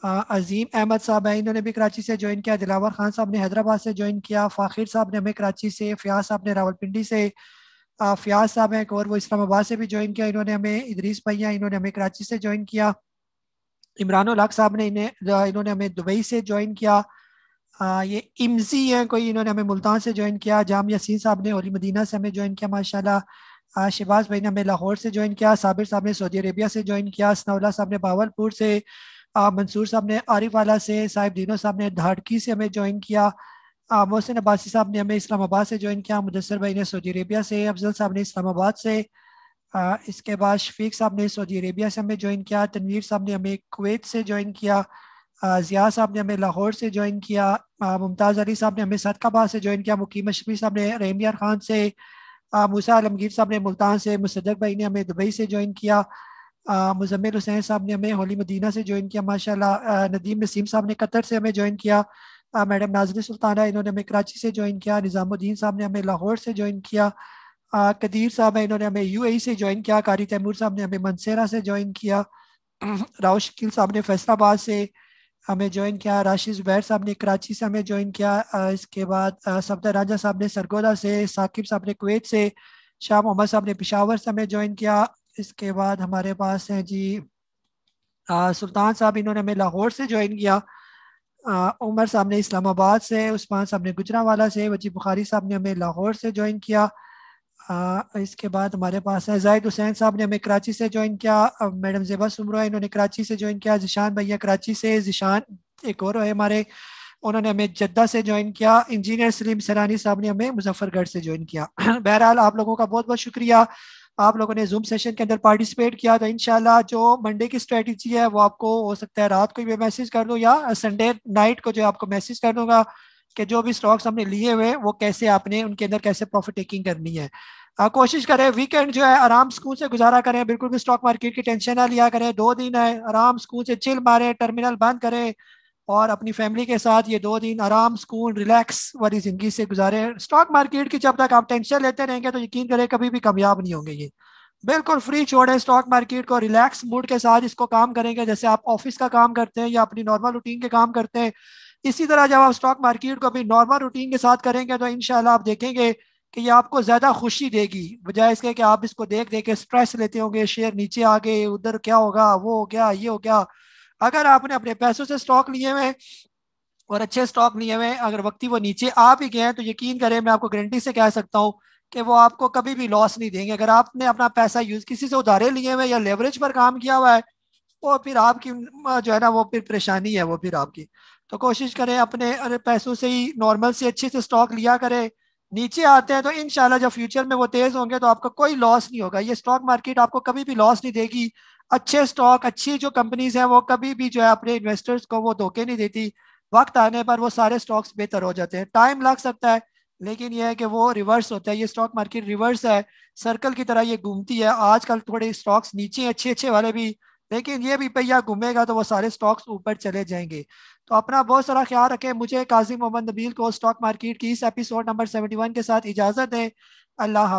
अजीम अहमद साहब है, इन्होंने भी कराची से ज्वाइन किया। दिलावर खान साहब ने हैदराबाद से ज्वाइन किया। फ़ाखिर साहब ने हमें कराची से। फ़याज साहब ने रावलपिंडी से। फ़याज साहब हैं एक और, वो इस्लामाबाद से भी ज्वाइन किया इन्होंने हमें। इदरीस भैया, इन्होंने हमें कराची से ज्वाइन किया। इमरान उल हक साहब ने इन्होंने हमें दुबई से ज्वाइन किया। ये इमजी हैं कोई, इन्होंने हमें मुल्तान से ज्वाइन किया। जाम यासीन साहब ने होली मदीना से हमें ज्वाइन किया माशाल्लाह। शहबाज भाई ने हमें लाहौर से ज्वाइन किया। साबिर साहब ने सऊदी अरेबिया से ज्वाइन किया। सनाउल्लाह साहब ने बावलपुर से। मंसूर साहब ने आरिफ वाला से। साहिब दीनो साहब ने धाड़की से हमें ज्वाइन किया। मोहसिन अब्बासी साहब ने हमें इस्लामाबाद से ज्वाइन किया। मुदस्सर भाई ने सऊदी अरेबिया से। अफजल साहब ने इस्लामाबाद से। इसके बाद शफीक साहब ने सऊदी अरेबिया से हमें ज्वाइन किया। तनवीर साहब ने हमें कुवैत से ज्वाइन किया। ज़िया साहब ने हमें लाहौर से ज्वाइन किया। मुमताज़ अली साहब ने हमें सदकाबाद से ज्वाइन किया। मुकीम अशरफी साहब ने रहमियार खान से। मूसा आलमगीर साहब ने मुल्तान से। मुसद्दक भाई ने हमें दुबई से ज्वाइन किया। मुजम्मिल हुसैन साहब ने हमें होली मदीना से ज्वाइन किया माशाल्लाह। नदीम नसीम साहब ने कतर से हमें ज्वाइन किया। मैडम नाज़रीन सुल्ताना, इन्होंने हमें कराची से ज्वाइन किया। निज़ामुद्दीन साहब ने हमें लाहौर से ज्वाइन किया। कदीर साहब है, इन्होंने हमें यूएई से ज्वाइन किया। कारी तैमूर साहब ने हमें मनसेरा से ज्वाइन किया। राव शकील साहब ने फैसलाबाद से हमें ज्वाइन किया। राशिद जुबैर साहब ने कराची से हमें ज्वाइन किया। इसके बाद सफदर राजा साहब ने सरगोदा से। साकिब साहब ने कुवैत से। शाह मोहम्मद साहब ने पेशावर से हमें ज्वाइन किया। इसके बाद हमारे पास हैं जी सुल्तान साहब, इन्होंने हमें लाहौर से ज्वाइन किया। उमर साहब ने इस्लामाबाद से। उस्मान साहब ने गुजरावाला से। वजी बुखारी साहब ने हमें लाहौर से ज्वाइन किया। इसके बाद हमारे पास है जाहिद हुसैन साहब ने हमें कराची से ज्वाइन किया। मैडम ज़ेबा सुमरा इन्होंने कराची से ज्वाइन किया। जिशान भैया कराची से। जिशान एक और है हमारे, उन्होंने हमें जद्दा से ज्वाइन किया। इंजीनियर सलीम सरानी साहब ने हमें मुजफ्फरगढ़ से ज्वाइन किया। बहरहाल आप लोगों का बहुत बहुत शुक्रिया, आप लोगों ने जूम सेशन के अंदर पार्टिसिपेट किया। तो इंशाल्लाह जो मंडे की स्ट्रेटजी है वो आपको हो सकता है रात को ही मैसेज कर दूँ या संडे नाइट को जो आपको मैसेज कर दूंगा कि जो भी स्टॉक्स हमने लिए हुए वो कैसे आपने उनके अंदर कैसे प्रॉफिट टेकिंग करनी है। कोशिश करें वीकेंड जो है आराम सुकून से गुजारा करें, बिल्कुल भी स्टॉक मार्केट की टेंशन ना लिया करें। 2 दिन है, आराम सुकून से चिल मारें, टर्मिनल बंद करें और अपनी फैमिली के साथ ये 2 दिन आराम सुकून रिलैक्स वाली जिंदगी से गुजारें। स्टॉक मार्केट की जब तक आप टेंशन लेते रहेंगे तो यकीन करें कभी भी कामयाब नहीं होंगे। ये बिल्कुल फ्री छोड़ें स्टॉक मार्केट को, रिलैक्स मूड के साथ इसको काम करेंगे जैसे आप ऑफिस का काम करते हैं या अपनी नॉर्मल रूटीन के काम करते हैं। इसी तरह जब आप स्टॉक मार्केट को भी नॉर्मल रूटीन के साथ करेंगे तो इंशाल्लाह आप देखेंगे कि ये आपको ज्यादा खुशी देगी, बजाय इसके कि आप इसको देख देख के स्ट्रेस लेते होंगे, शेयर नीचे आ गए, उधर क्या होगा, वो हो गया, ये हो गया। अगर आपने अपने पैसों से स्टॉक लिए हुए और अच्छे स्टॉक लिए हुए, अगर वक्ती वो नीचे आ भी गए हैं तो यकीन करें मैं आपको गारंटी से कह सकता हूँ कि वो आपको कभी भी लॉस नहीं देंगे। अगर आपने अपना पैसा यूज किसी से उधारे लिए हुए या लेवरेज पर काम किया हुआ है वो फिर आपकी जो है ना वो फिर परेशानी है वो फिर आपकी। तो कोशिश करें अपने पैसों से ही नॉर्मल से अच्छे से स्टॉक लिया करें। नीचे आते हैं तो इंशाल्लाह जब फ्यूचर में वो तेज होंगे तो आपका कोई लॉस नहीं होगा। ये स्टॉक मार्केट आपको कभी भी लॉस नहीं देगी। अच्छे स्टॉक अच्छी जो कंपनीज हैं वो कभी भी जो है अपने इन्वेस्टर्स को वो धोखे नहीं देती। वक्त आने पर वो सारे स्टॉक्स बेहतर हो जाते हैं। टाइम लग सकता है लेकिन यह है कि वो रिवर्स होता है। ये स्टॉक मार्केट रिवर्स है, सर्कल की तरह ये घूमती है। आजकल थोड़े स्टॉक्स नीचे अच्छे अच्छे वाले भी, लेकिन ये भी पहिया घूमेगा तो वो सारे स्टॉक्स ऊपर चले जाएंगे। तो अपना बहुत सारा ख्याल रखें। मुझे काजी मोहम्मद नबील को स्टॉक मार्केट की इस एपिसोड नंबर 71 के साथ इजाजत दें। अल्लाह।